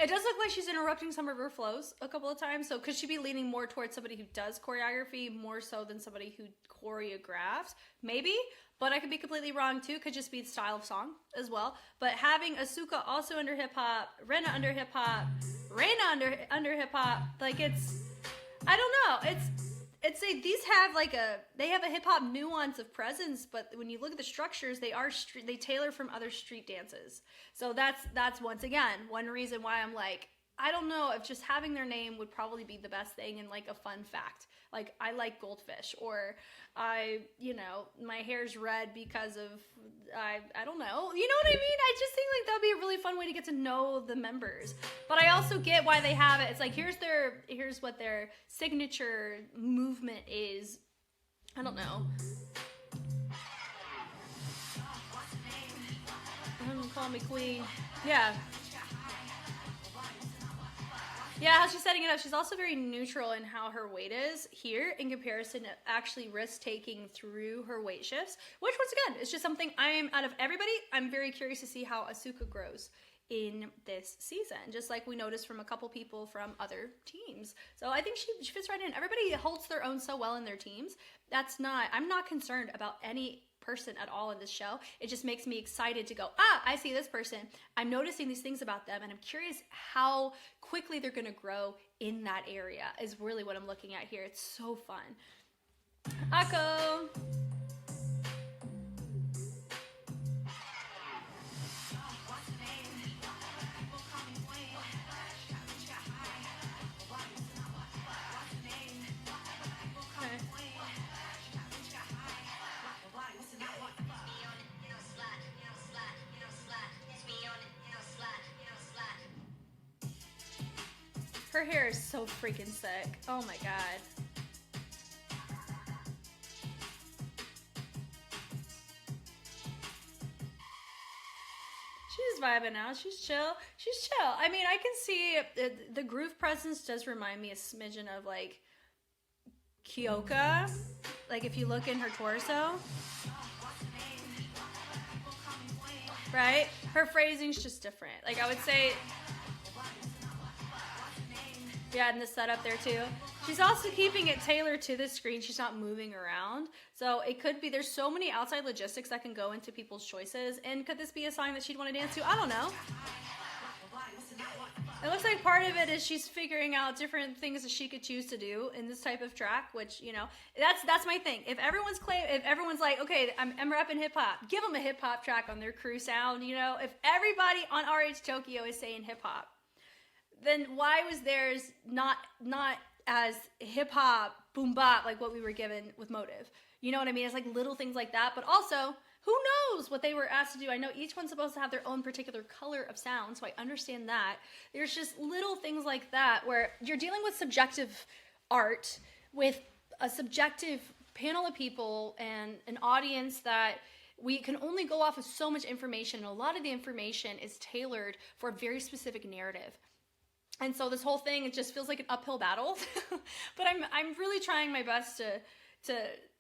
Speaker 1: It does look like she's interrupting some of her flows a couple of times. So could she be leaning more towards somebody who does choreography more so than somebody who choreographs? Maybe, but I could be completely wrong too. Could just be the style of song as well. But having Asuka also under hip hop, Rena under hip hop, Reina under hip hop, like it's, I don't know. These have they have a hip hop nuance of presence, but when you look at the structures, they tailor from other street dances. So that's once again one reason why I'm like, I don't know if just having their name would probably be the best thing and like a fun fact Like, I like goldfish, or my hair's red because of, I don't know. You know what I mean? I just think like that'd be a really fun way to get to know the members. But I also get why they have it. It's like, here's what their signature movement is. I don't know. Call me queen. Yeah. Yeah, how she's setting it up. She's also very neutral in how her weight is here in comparison to actually risk-taking through her weight shifts, which once again, is just something out of everybody, I'm very curious to see how Asuka grows in this season, just like we noticed from a couple people from other teams. So I think she fits right in. Everybody holds their own so well in their teams. I'm not concerned about any person at all in this show. It just makes me excited to go, I see this person. I'm noticing these things about them, and I'm curious how quickly they're going to grow in that area is really what I'm looking at here. It's so fun. Akko! Her hair is so freaking sick. Oh my god. She's vibing out. She's chill. She's chill. I mean, I can see the groove presence does remind me a smidgen of like Kyoka. Like if you look in her torso. Right? Her phrasing's just different. Like I would say, yeah, and the setup there too. She's also keeping it tailored to the screen. She's not moving around. So it could be, there's so many outside logistics that can go into people's choices. And could this be a song that she'd want to dance to? I don't know. It looks like part of it is she's figuring out different things that she could choose to do in this type of track, which, that's my thing. If everyone's like, okay, I'm repping hip hop, give them a hip hop track on their crew sound, If everybody on RH Tokyo is saying hip hop, then why was theirs not as hip hop boom bop like what we were given with Motive? You know what I mean? It's like little things like that, but also who knows what they were asked to do? I know each one's supposed to have their own particular color of sound, so I understand that. There's just little things like that where you're dealing with subjective art with a subjective panel of people and an audience that we can only go off of so much information, and a lot of the information is tailored for a very specific narrative. And so this whole thing, it just feels like an uphill battle. But I'm really trying my best to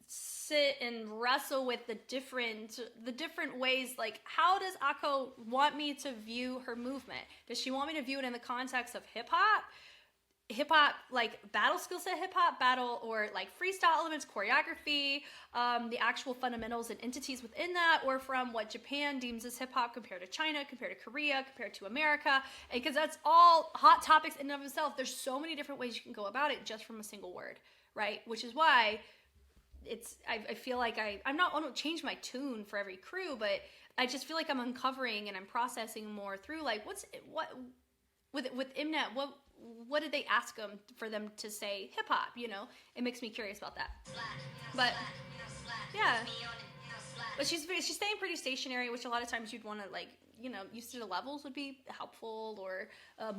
Speaker 1: sit and wrestle with the different ways. Like, how does Akko want me to view her movement? Does she want me to view it in the context of hip hop, like battle skill set hip hop battle, or like freestyle elements, choreography, the actual fundamentals and entities within that, or from what Japan deems as hip hop compared to China, compared to Korea, compared to America? And because that's all hot topics in and of itself, there's so many different ways you can go about it just from a single word, right? Which is why I feel like I don't change my tune for every crew, but I just feel like I'm uncovering and I'm processing more through like what with Mnet, what did they ask them for them to say hip hop? It makes me curious about that. But yeah, but she's staying pretty stationary, which a lot of times you'd want to like, used to the levels would be helpful, or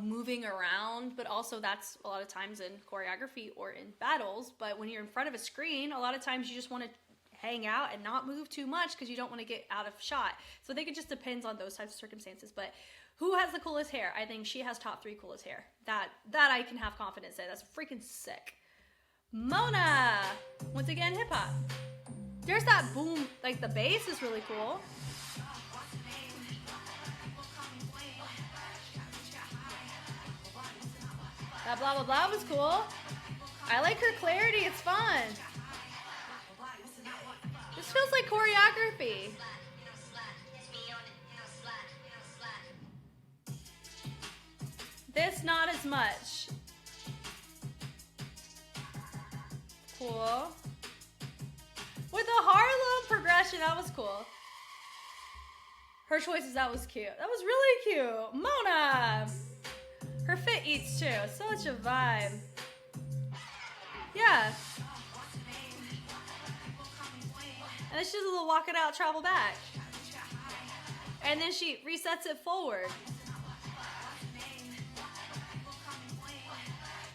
Speaker 1: moving around. But also that's a lot of times in choreography or in battles. But when you're in front of a screen, a lot of times you just want to hang out and not move too much because you don't want to get out of shot. So I think it just depends on those types of circumstances. But who has the coolest hair? I think she has top 3 coolest hair. That I can have confidence in. That's freaking sick. Mona! Once again, hip hop. There's that boom, like the bass is really cool. That blah blah blah was cool. I like her clarity, it's fun. This feels like choreography. This, not as much. Cool. With the Harlem progression, that was cool. Her choices, that was cute. That was really cute. Mona! Her fit eats too. Such a vibe. Yeah. And then she does a little walk it out, travel back. And then she resets it forward.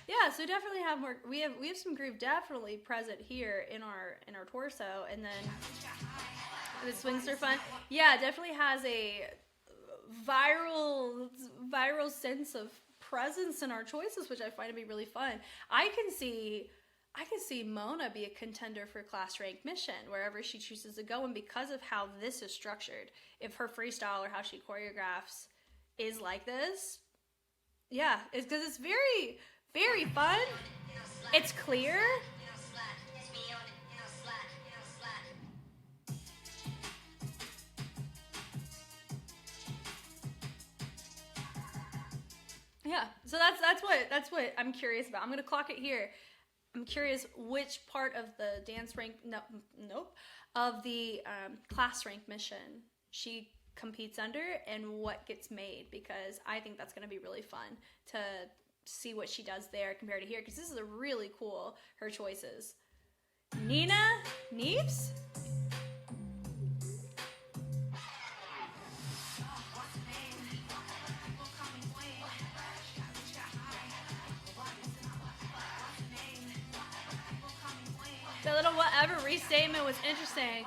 Speaker 1: Yeah, so definitely have more. We have some groove definitely present here in our torso, and then the swings are fun. Yeah, definitely has a viral sense of presence in our choices, which I find to be really fun. I can see Mona be a contender for class rank mission wherever she chooses to go, and because of how this is structured, if her freestyle or how she choreographs is like this, yeah, it's because it's very, very fun. It's clear. Yeah, so that's what I'm curious about. I'm gonna clock it here. I'm curious which part of the dance rank, of the class rank mission she competes under and what gets made, because I think that's gonna be really fun to see what she does there compared to here, because this is a really cool, her choices. Nina Neeps? The little whatever restatement was interesting.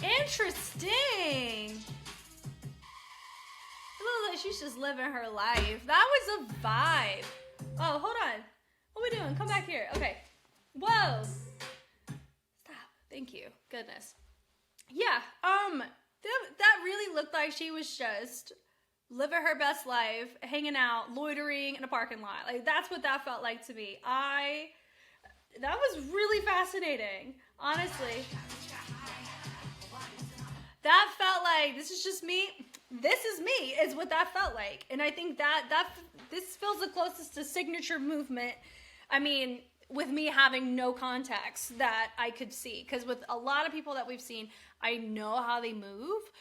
Speaker 1: Interesting. It looks like she's just living her life. That was a vibe. Oh, hold on. What are we doing? Come back here. Okay. Whoa. Stop. Thank you. Goodness. Yeah. That really looked like she was just living her best life, hanging out, loitering in a parking lot. Like, that's what that felt like to me. That was really fascinating, honestly. That felt like, this is just me. This is me, is what that felt like. And I think that this feels the closest to signature movement. I mean, with me having no context that I could see. Because with a lot of people that we've seen, I know how they move,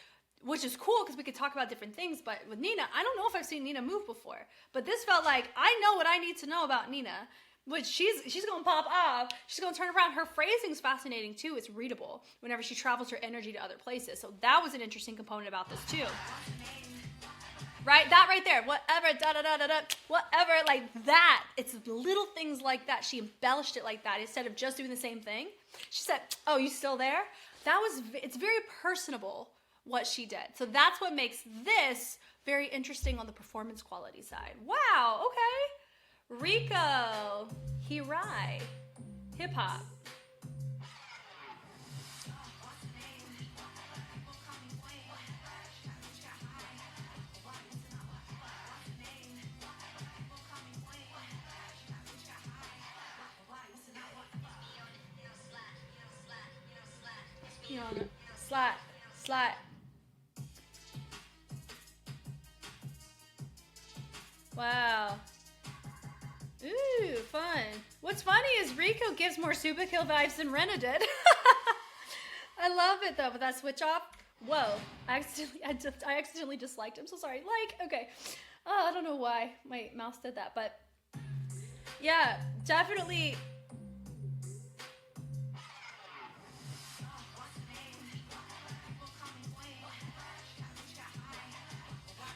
Speaker 1: which is cool because we could talk about different things. But with Nina, I don't know if I've seen Nina move before. But this felt like, I know what I need to know about Nina. Which she's going to pop off. She's going to turn around. Her phrasing's fascinating, too. It's readable whenever she travels her energy to other places. So that was an interesting component about this, too. Right? That right there. Whatever, da-da-da-da-da. Whatever, like that. It's little things like that. She embellished it like that instead of just doing the same thing. She said, oh, you still there? It's very personable, what she did. So that's what makes this very interesting on the performance quality side. Wow, okay. Rico, Hirai, hip hop. Slat. Wow. Ooh, fun. What's funny is Rico gives more Super Kill vibes than Rena did. I love it though, but that switch off. Whoa. I accidentally disliked him. So sorry. Okay. I don't know why my mouse did that, but yeah, definitely.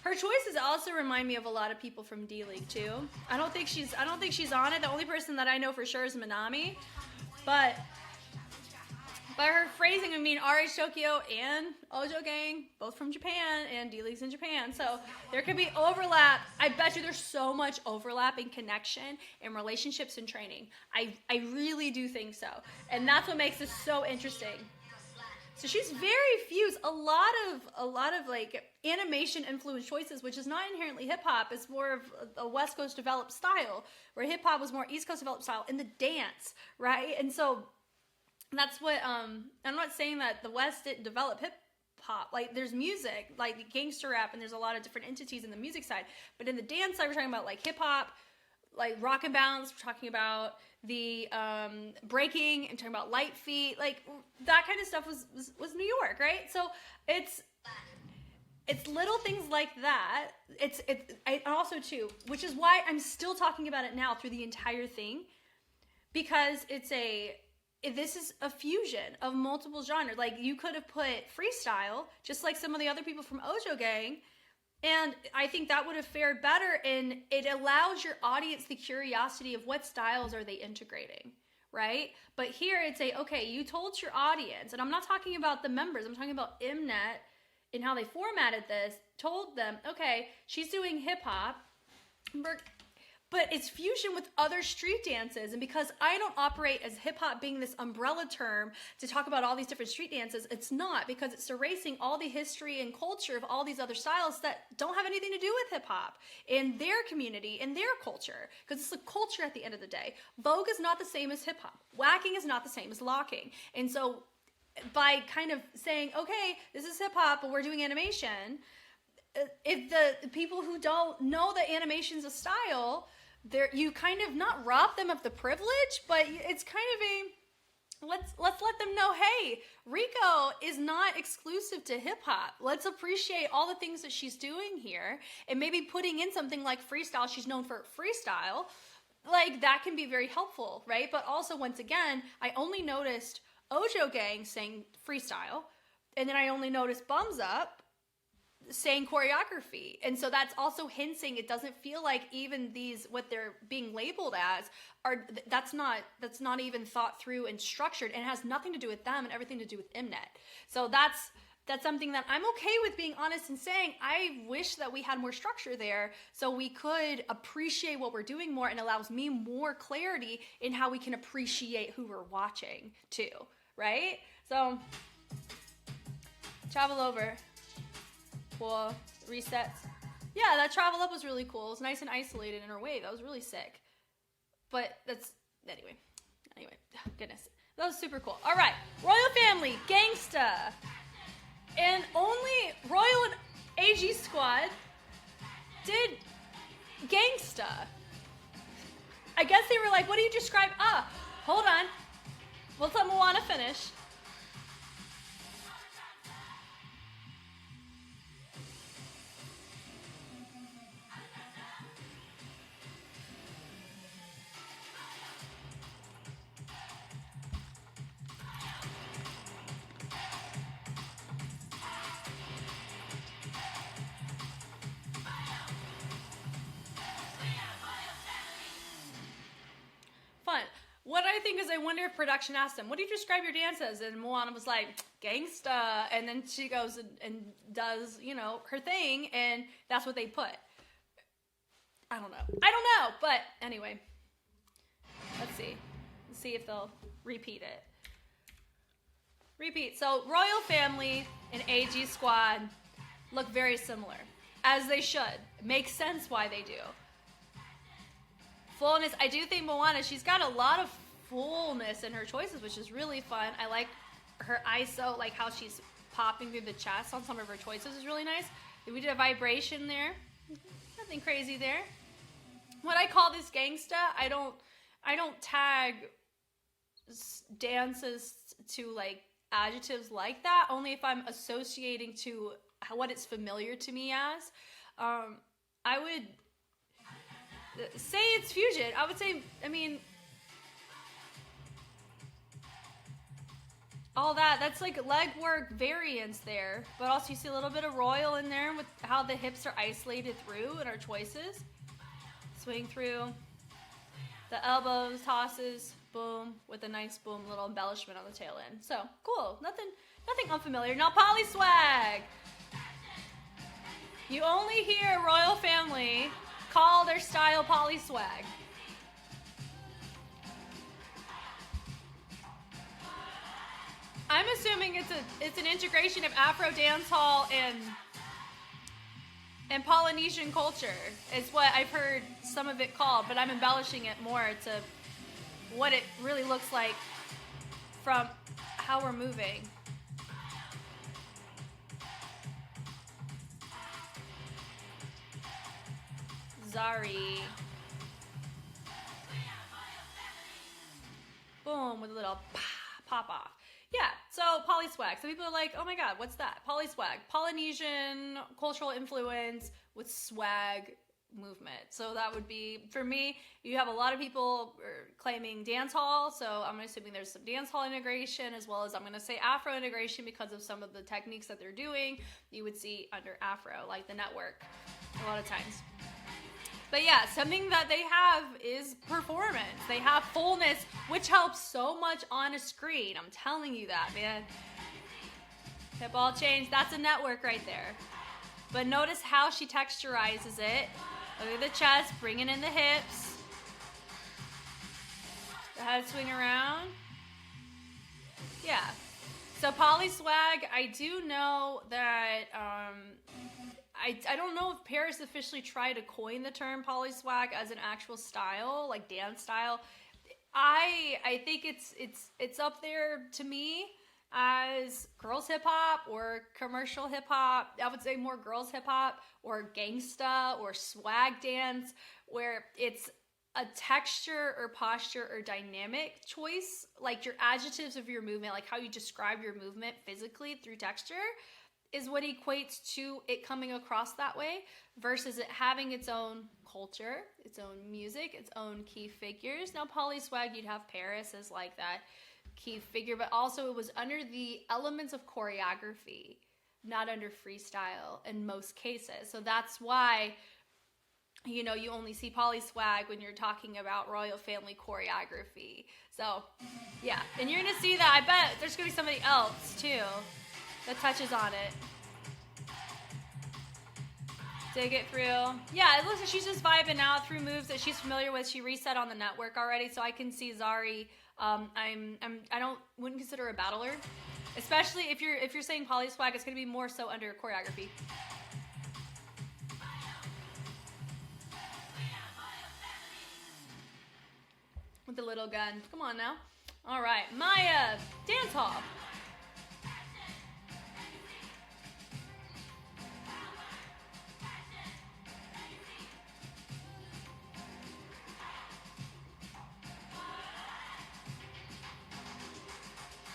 Speaker 1: Her choices also remind me of a lot of people from D-League too. I don't think she's on it. The only person that I know for sure is Minami, but her phrasing, I mean, RH Tokyo and Ojo Gang, both from Japan, and D-League's in Japan, so there could be overlap. I bet you there's so much overlap in connection and relationships and training. I really do think so, and that's what makes this so interesting. So she's very fused a lot of like animation influenced choices, which is not inherently hip hop. It's more of a West Coast developed style, where hip hop was more East Coast developed style in the dance, right? And so that's what I'm not saying that the West didn't develop hip hop. Like, there's music, like gangster rap, and there's a lot of different entities in the music side. But in the dance side, we're talking about like hip hop, like rock and bounce. We're talking about the breaking. I'm talking about light feet. Like that kind of stuff was New York, right? So it's little things like that. I also too, which is why I'm still talking about it now through the entire thing, because this is a fusion of multiple genres. Like you could have put freestyle, just like some of the other people from Ojo Gang, and I think that would have fared better. And it allows your audience the curiosity of what styles are they integrating, right? But here it's okay, you told your audience, and I'm not talking about the members, I'm talking about Mnet and how they formatted this, told them, okay, she's doing hip hop, but it's fusion with other street dances. And because I don't operate as hip hop being this umbrella term to talk about all these different street dances, it's not, because it's erasing all the history and culture of all these other styles that don't have anything to do with hip hop in their community, in their culture, because it's a culture at the end of the day. Vogue is not the same as hip hop. Whacking is not the same as locking. And so by kind of saying, okay, this is hip hop, but we're doing animation, if the people who don't know that animation's a style, you kind of not rob them of the privilege, but it's kind of let's let them know, hey, Rico is not exclusive to hip hop. Let's appreciate all the things that she's doing here, and maybe putting in something like freestyle. She's known for freestyle, like that can be very helpful, right? But also, once again, I only noticed Ojo Gang saying freestyle, and then I only noticed Bums Up saying choreography. And so that's also hinting, it doesn't feel like even these, what they're being labeled as, that's not even thought through and structured, and it has nothing to do with them and everything to do with Mnet. So that's something that I'm okay with being honest and saying, I wish that we had more structure there so we could appreciate what we're doing more, and allows me more clarity in how we can appreciate who we're watching too. Right? So, travel over for resets. Yeah, that travel up was really cool. It was nice and isolated in her way. That was really sick. But anyway, goodness. That was super cool. All right, Royal Family, Gangsta. And only Royal and AG Squad did Gangsta. I guess they were like, what do you describe? Hold on. Let's let Moana finish. Fun. What I think is, I wonder if production asked them, what do you describe your dance as? And Moana was like, gangsta. And then she goes and does, her thing, and that's what they put. I don't know. But anyway, let's see. Let's see if they'll repeat it. So Royal Family and AG Squad look very similar, as they should. It makes sense why they do. Fullness, I do think Moana, she's got a lot of fullness in her choices, which is really fun. I like her ISO, like how she's popping through the chest on some of her choices is really nice. We did a vibration there. Nothing crazy there. What I call this gangsta, I don't tag dances to like adjectives like that, only if I'm associating to what it's familiar to me as. I would say it's fusion. I would say, all that's like leg work variance there, but also you see a little bit of Royal in there with how the hips are isolated through in our choices. Swing through the elbows, tosses, boom, with a nice boom, little embellishment on the tail end. So cool, nothing unfamiliar. Now Poly Swag. You only hear Royal Family call their style Poly Swag. I'm assuming it's an integration of Afro dancehall and Polynesian culture. Is what I've heard some of it called, but I'm embellishing it more to what it really looks like from how we're moving. Zari. boom, with a little pop off. Yeah, so polyswag. So people are like, oh my god, what's that? Polyswag. Polynesian cultural influence with swag movement. So that would be, for me, you have a lot of people claiming dance hall, so I'm assuming there's some dance hall integration, as well as I'm going to say Afro integration because of some of the techniques that they're doing you would see under Afro, like the network a lot of times. But yeah, something that they have is performance. They have fullness, which helps so much on a screen. I'm telling you that, man. Hip ball change, that's a network right there. But notice how she texturizes it. Look at the chest, bringing in the hips. The head swing around. Yeah. So polyswag, I do know that I don't know if Paris officially tried to coin the term polyswag as an actual style, like dance style. I think it's up there to me as girls hip hop or commercial hip hop. I would say more girls hip hop or gangsta or swag dance, where it's a texture or posture or dynamic choice, like your adjectives of your movement, like how you describe your movement physically through texture, is what equates to it coming across that way, versus it having its own culture, its own music, its own key figures. Now polyswag, you'd have Paris as like that key figure, but also it was under the elements of choreography, not under freestyle in most cases. So that's why, you know, you only see polyswag when you're talking about royal family choreography. So yeah, and you're gonna see that. I bet there's gonna be somebody else too that touches on it. Dig it through. Yeah, it looks like she's just vibing out through moves that she's familiar with. She reset on the network already, so I can see Zari. Wouldn't consider her a battler, especially if you're saying polyswag. It's gonna be more so under choreography. With the little gun. Come on now. All right, Maya, dance hall.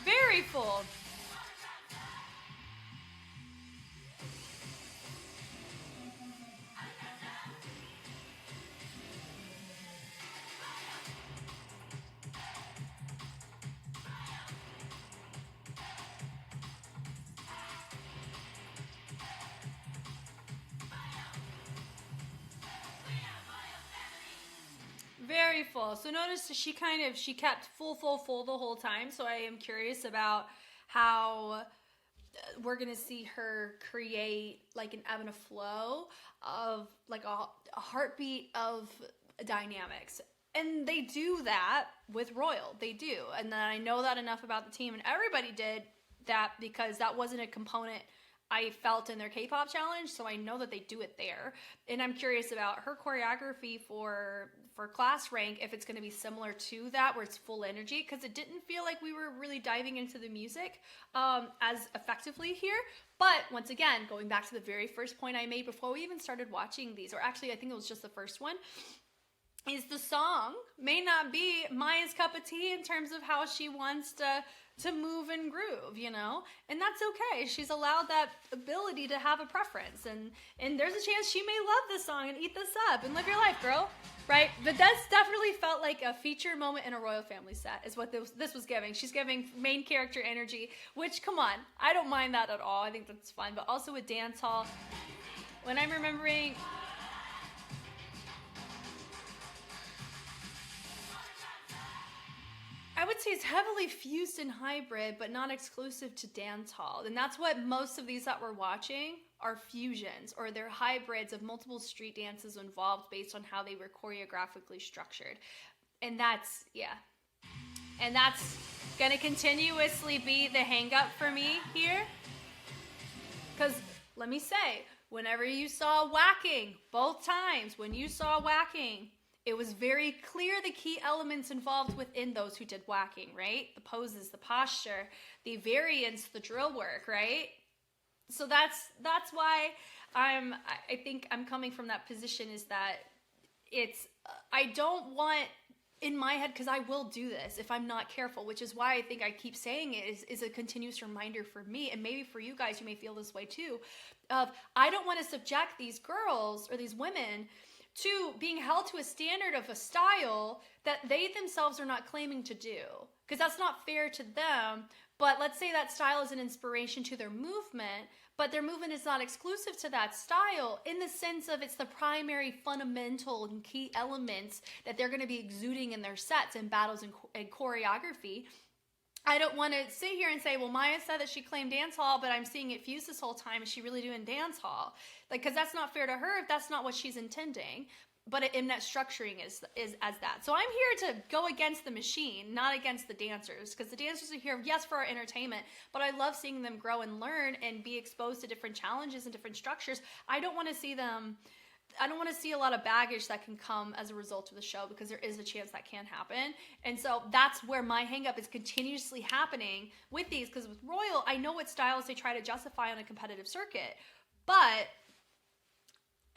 Speaker 1: Very full. Very full. So notice she kept full the whole time. So I am curious about how we're gonna see her create like an ebb and a flow of like a heartbeat of dynamics. And they do that with Royal. They do. And then I know that enough about the team, and everybody did that because that wasn't a component I felt in their K-pop challenge, so I know that they do it there. And I'm curious about her choreography for class rank, if it's going to be similar to that, where it's full energy, because it didn't feel like we were really diving into the music as effectively here. But once again, going back to the very first point I made before we even started watching these, or actually I think it was just the first one, is the song may not be Maya's cup of tea in terms of how she wants to move and groove, you know? And that's okay. She's allowed that ability to have a preference. And there's a chance she may love this song and eat this up and live your life, girl. Right? But that's definitely felt like a feature moment in a royal family set is what this was giving. She's giving main character energy, which, come on, I don't mind that at all. I think that's fun. But also with dance hall, when I'm remembering... I would say it's heavily fused and hybrid, but not exclusive to dance hall. And that's what most of these that we're watching are fusions, or they're hybrids of multiple street dances involved based on how they were choreographically structured. And that's, yeah. And that's going to continuously be the hang up for me here. Because let me say, whenever you saw whacking, both times when you saw whacking, it was very clear the key elements involved within those who did whacking, right? The poses, the posture, the variance, the drill work, right? So that's why I think I'm coming from that position, is that it's, I don't want in my head, because I will do this if I'm not careful, which is why I think I keep saying it, is a continuous reminder for me, and maybe for you guys, you may feel this way too, of I don't want to subject these girls or these women to being held to a standard of a style that they themselves are not claiming to do, because that's not fair to them. But let's say that style is an inspiration to their movement, but their movement is not exclusive to that style in the sense of it's the primary fundamental and key elements that they're going to be exuding in their sets and battles and choreography. I don't want to sit here and say, well, Maya said that she claimed dance hall, but I'm seeing it fused this whole time. Is she really doing dance hall? Like, because that's not fair to her if that's not what she's intending. But in that structuring is as that. So I'm here to go against the machine, not against the dancers, because the dancers are here, yes, for our entertainment, but I love seeing them grow and learn and be exposed to different challenges and different structures. I don't want to see a lot of baggage that can come as a result of the show, because there is a chance that can happen. And so that's where my hang up is continuously happening with these, because with Royal, I know what styles they try to justify on a competitive circuit, but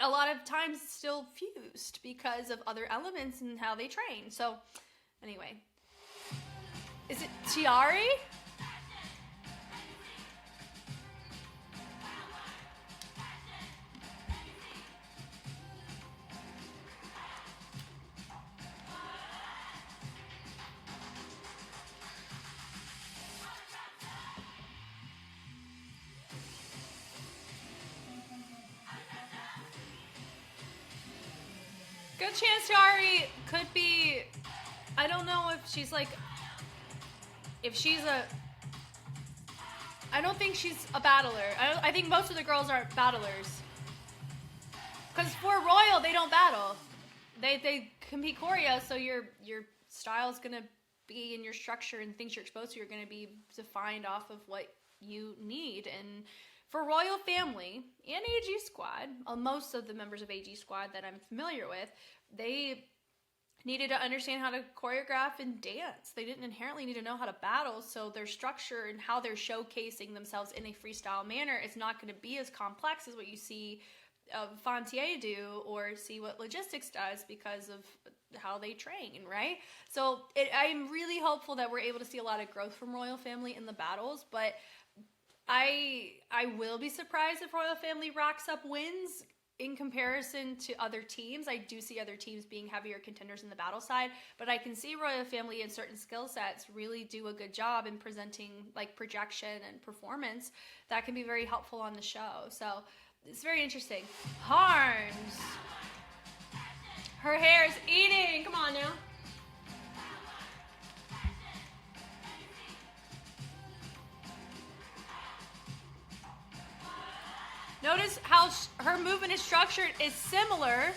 Speaker 1: a lot of times it's still fused because of other elements and how they train. So anyway, is it Tiari? Good chance Tiari could be, I don't know if she's like, I don't think she's a battler. I think most of the girls are battlers. Because for Royal, they don't battle. They compete choreo, so your style's going to be in your structure, and things you're exposed to are going to be defined off of what you need. And for Royal Family and AG Squad, most of the members of AG Squad that I'm familiar with, they needed to understand how to choreograph and dance. They didn't inherently need to know how to battle, so their structure and how they're showcasing themselves in a freestyle manner is not going to be as complex as what you see Fontier do or see what Logistics does, because of how they train, right? So I'm really hopeful that we're able to see a lot of growth from Royal Family in the battles, but I will be surprised if Royal Family racks up wins in comparison to other teams. I do see other teams being heavier contenders in the battle side, but I can see Royal Family in certain skill sets really do a good job in presenting like projection and performance that can be very helpful on the show. So it's very interesting. Harms. Her hair is eating. Come on now. Notice how her movement is structured is similar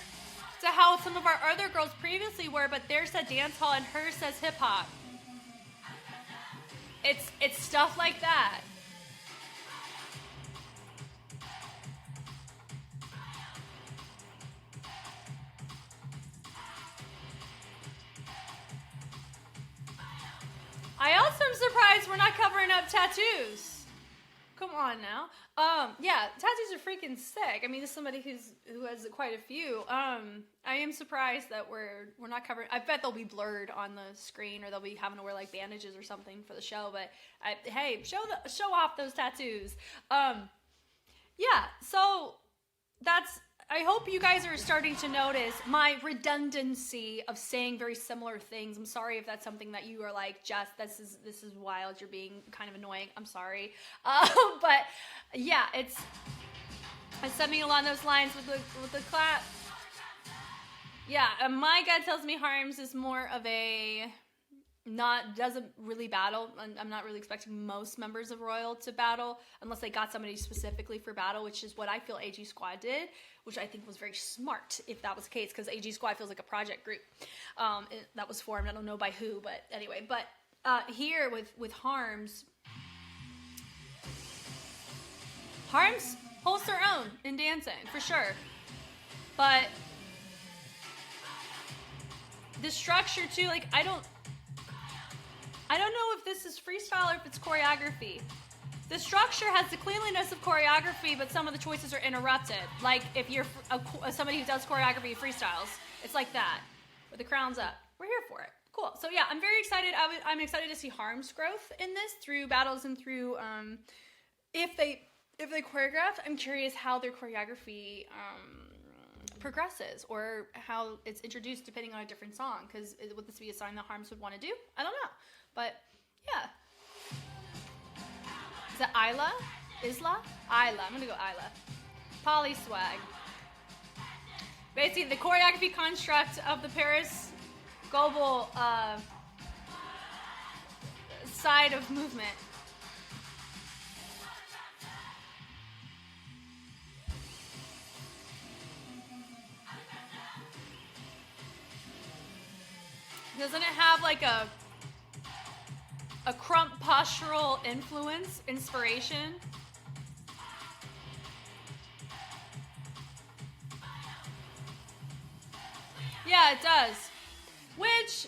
Speaker 1: to how some of our other girls previously were, but theirs said dance hall and hers says hip hop. It's stuff like that. I also am surprised we're not covering up tattoos. Come on now. Yeah, tattoos are freaking sick. I mean, as somebody who has quite a few, I am surprised that we're not covering. I bet they'll be blurred on the screen, or they'll be having to wear like bandages or something for the show. But hey, show off those tattoos. Yeah. So that's. I hope you guys are starting to notice my redundancy of saying very similar things. I'm sorry if that's something that you are like, Jess, this is wild. You're being kind of annoying. I'm sorry. But yeah, it's something along those lines with the clap. Yeah, my gut tells me Harms is more of a doesn't really battle. I'm not really expecting most members of Royal to battle unless they got somebody specifically for battle, which is what I feel AG Squad did, which I think was very smart if that was the case, because AG Squad feels like a project group that was formed. I don't know by who, but anyway. But here with Harms holds their own in dancing for sure, but the structure too, like I don't know if this is freestyle or if it's choreography. The structure has the cleanliness of choreography, but some of the choices are interrupted. Like if you're somebody who does choreography freestyles, it's like that, with the crown's up. we're here for it. Cool. So yeah, I'm very excited. I'm excited to see Harm's growth in this through battles and through if they choreograph. I'm curious how their choreography progresses or how it's introduced depending on a different song. Because would this be a song that Harms would want to do? I don't know. But yeah. Is that Isla? Isla? Isla. I'm gonna go Isla. Polly Swag. Basically, the choreography construct of the Paris global side of movement. Doesn't it have like a crump postural inspiration? Yeah, it does. Which,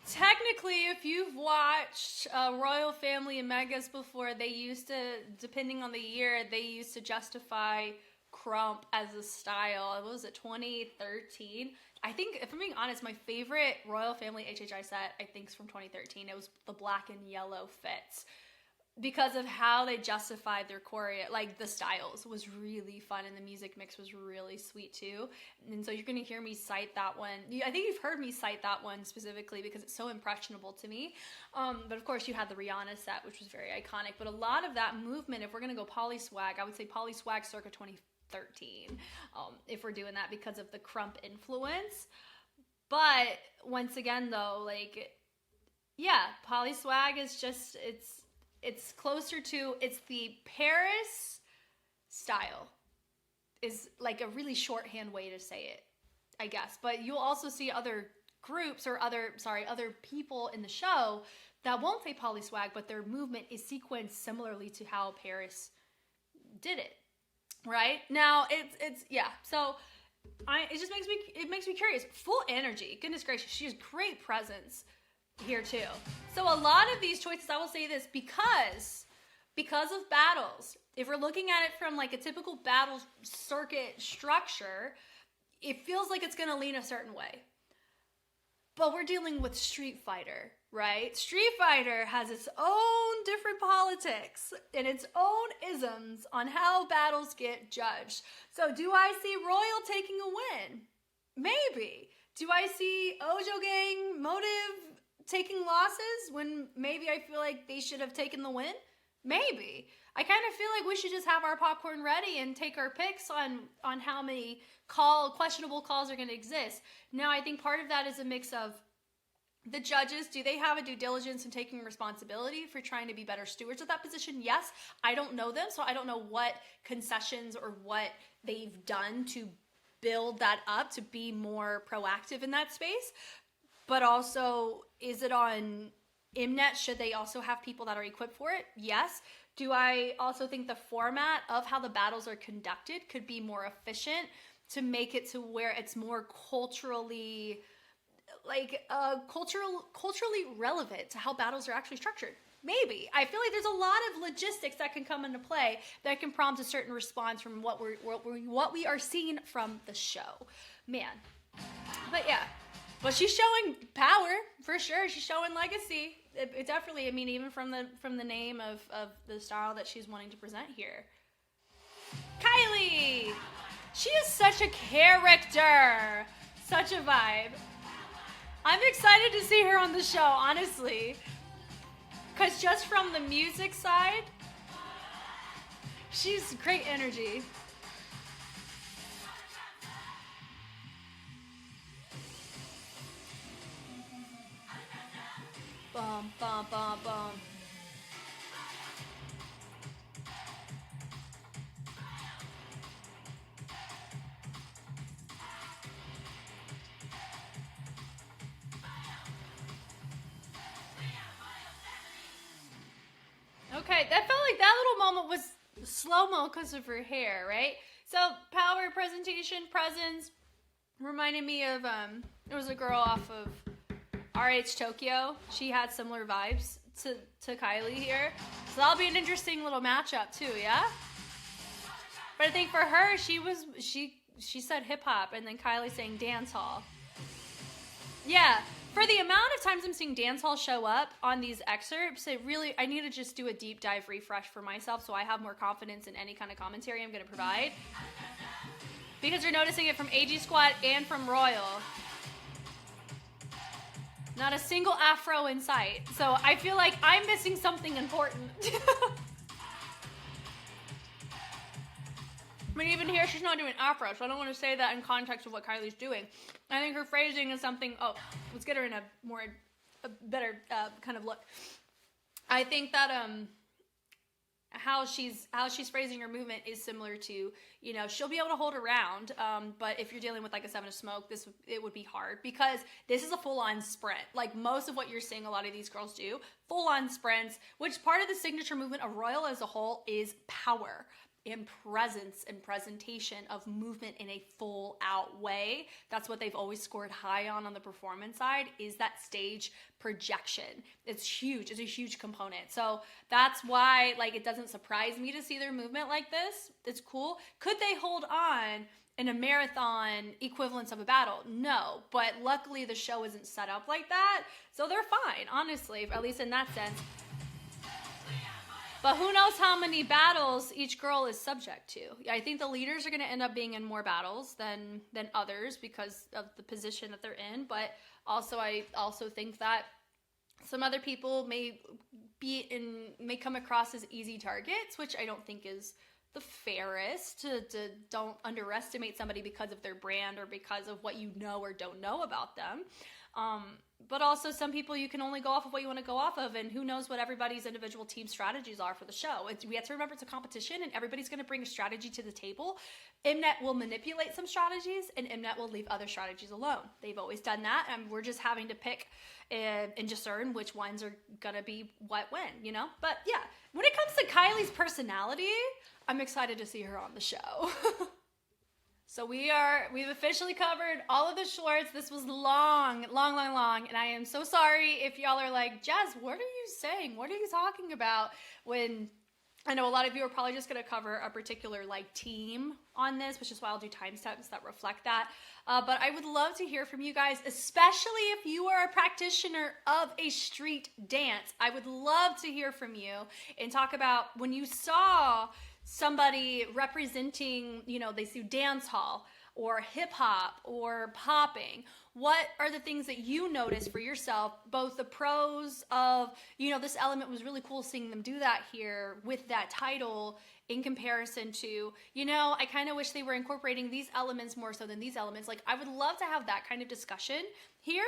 Speaker 1: technically, if you've watched Royal Family and Megas before, they used to, depending on the year, they used to justify crump as a style. What was it, 2013? I think, if I'm being honest, my favorite Royal Family HHI set, I think, is from 2013. It was the black and yellow fits. Because of how they justified their choreo, like the styles was really fun and the music mix was really sweet too. And so you're going to hear me cite that one. I think you've heard me cite that one specifically because it's so impressionable to me. But of course you had the Rihanna set, which was very iconic. But a lot of that movement, if we're going to go Polly Swag, I would say Polly Swag circa 2013. If we're doing that because of the crump influence. But once again though, like, yeah, Polly Swag is just, it's closer to, it's the Paris style is like a really shorthand way to say it, I guess. But you'll also see other groups or other people in the show that won't say Polly Swag, but their movement is sequenced similarly to how Paris did it, right? Now, it's yeah, so it just makes me curious. Full energy, goodness gracious, she has great presence here too. So a lot of these choices, I will say this, because of battles, if we're looking at it from like a typical battle circuit structure, it feels like it's going to lean a certain way. But we're dealing with Street Fighter, right? Street Fighter has its own different politics and its own isms on how battles get judged. So do I see Royal taking a win? Maybe. Do I see Ojo Gang Motive taking losses when maybe I feel like they should have taken the win? Maybe. I kind of feel like we should just have our popcorn ready and take our picks on how many questionable calls are going to exist. Now, I think part of that is a mix of the judges. Do they have a due diligence in taking responsibility for trying to be better stewards of that position? Yes. I don't know them, so I don't know what concessions or what they've done to build that up to be more proactive in that space. But also, is it on Mnet? Should they also have people that are equipped for it? Yes. Do I also think the format of how the battles are conducted could be more efficient to make it to where it's more culturally, culturally relevant to how battles are actually structured? Maybe. I feel like there's a lot of logistics that can come into play that can prompt a certain response from what we are seeing from the show. Man. But yeah. But she's showing power, for sure. She's showing legacy. It definitely, I mean, even from the name of the style that she's wanting to present here. Kylie! She is such a character. Such a vibe. I'm excited to see her on the show, honestly. Because just from the music side, she's great energy. Bum, bum, bum, bum. Okay, that felt like that little moment was slow-mo because of her hair, right? So, power, presentation, presence, reminded me of, there was a girl off of RH Tokyo. She had similar vibes to Kylie here. So that'll be an interesting little matchup too, yeah? But I think for her, she said hip hop and then Kylie saying dance hall. Yeah, For the amount of times I'm seeing dancehall show up on these excerpts, I need to just do a deep dive refresh for myself so I have more confidence in any kind of commentary I'm going to provide. Because you're noticing it from AG Squad and from Royal. Not a single afro in sight. So I feel like I'm missing something important. I mean, even here, she's not doing afro, so I don't want to say that in context of what Kylie's doing. I think her phrasing is something, let's get her in a better kind of look. I think that how she's phrasing her movement is similar to, you know, she'll be able to hold around, but if you're dealing with like a 7 of smoke, it would be hard because this is a full-on sprint. Like most of what you're seeing a lot of these girls do, full-on sprints, which part of the signature movement of Royal as a whole is power and presence and presentation of movement in a full out way. That's what they've always scored high on the performance side, is that stage projection. It's huge. It's a huge component. So that's why, like, it doesn't surprise me to see their movement like this. It's cool. Could they hold on in a marathon equivalence of a battle? No, but luckily the show isn't set up like that. So they're fine, honestly, at least in that sense. But who knows how many battles each girl is subject to. I think the leaders are going to end up being in more battles than others because of the position that they're in. But also, I also think that some other people may come across as easy targets, which I don't think is the fairest. To don't underestimate somebody because of their brand or because of what you know or don't know about them. But also some people you can only go off of what you want to go off of, and who knows what everybody's individual team strategies are for the show. We have to remember it's a competition and everybody's going to bring a strategy to the table. Mnet will manipulate some strategies and Mnet will leave other strategies alone. They've always done that, and we're just having to pick and discern which ones are going to be what when, you know? But yeah, when it comes to Kylie's personality, I'm excited to see her on the show. So we've officially covered all of the shorts. This was long, and I am so sorry if y'all are like, Jazz, what are you saying? What are you talking about? When I know a lot of you are probably just going to cover a particular like team on this, which is why I'll do timestamps that reflect that. But I would love to hear from you guys, especially if you are a practitioner of a street dance. I would love to hear from you and talk about when you saw somebody representing, you know, they do dance hall or hip hop or popping. What are the things that you notice for yourself, both the pros of, you know, this element was really cool seeing them do that here with that title in comparison to, you know, I kind of wish they were incorporating these elements more so than these elements. Like, I would love to have that kind of discussion here.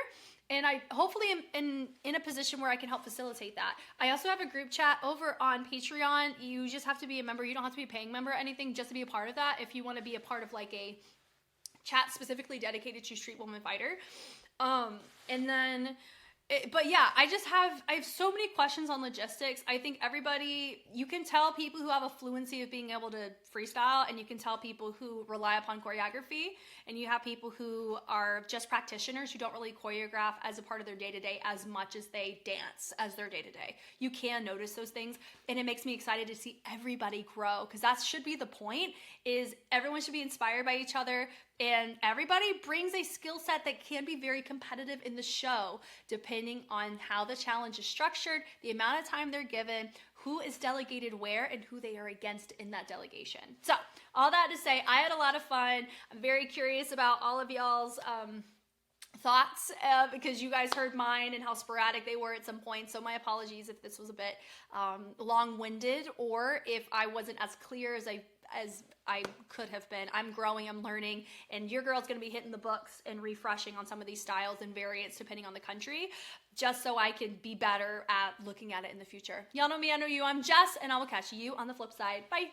Speaker 1: And I hopefully am in a position where I can help facilitate that. I also have a group chat over on Patreon. You just have to be a member. You don't have to be a paying member or anything just to be a part of that. If you want to be a part of like a chat specifically dedicated to Street Woman Fighter. But yeah, I have so many questions on logistics. I think everybody, you can tell people who have a fluency of being able to freestyle, and you can tell people who rely upon choreography, and you have people who are just practitioners who don't really choreograph as a part of their day-to-day as much as they dance as their day-to-day. You can notice those things, and it makes me excited to see everybody grow, because that should be the point, is everyone should be inspired by each other. And everybody brings a skill set that can be very competitive in the show, depending on how the challenge is structured, the amount of time they're given, who is delegated where, and who they are against in that delegation. So, all that to say, I had a lot of fun. I'm very curious about all of y'all's thoughts because you guys heard mine and how sporadic they were at some point. So my apologies if this was a bit long-winded or if I wasn't as clear as I could have been. I'm growing, I'm learning, and your girl's going to be hitting the books and refreshing on some of these styles and variants depending on the country, just so I can be better at looking at it in the future. Y'all know me, I know you. I'm Jess, and I will catch you on the flip side. Bye.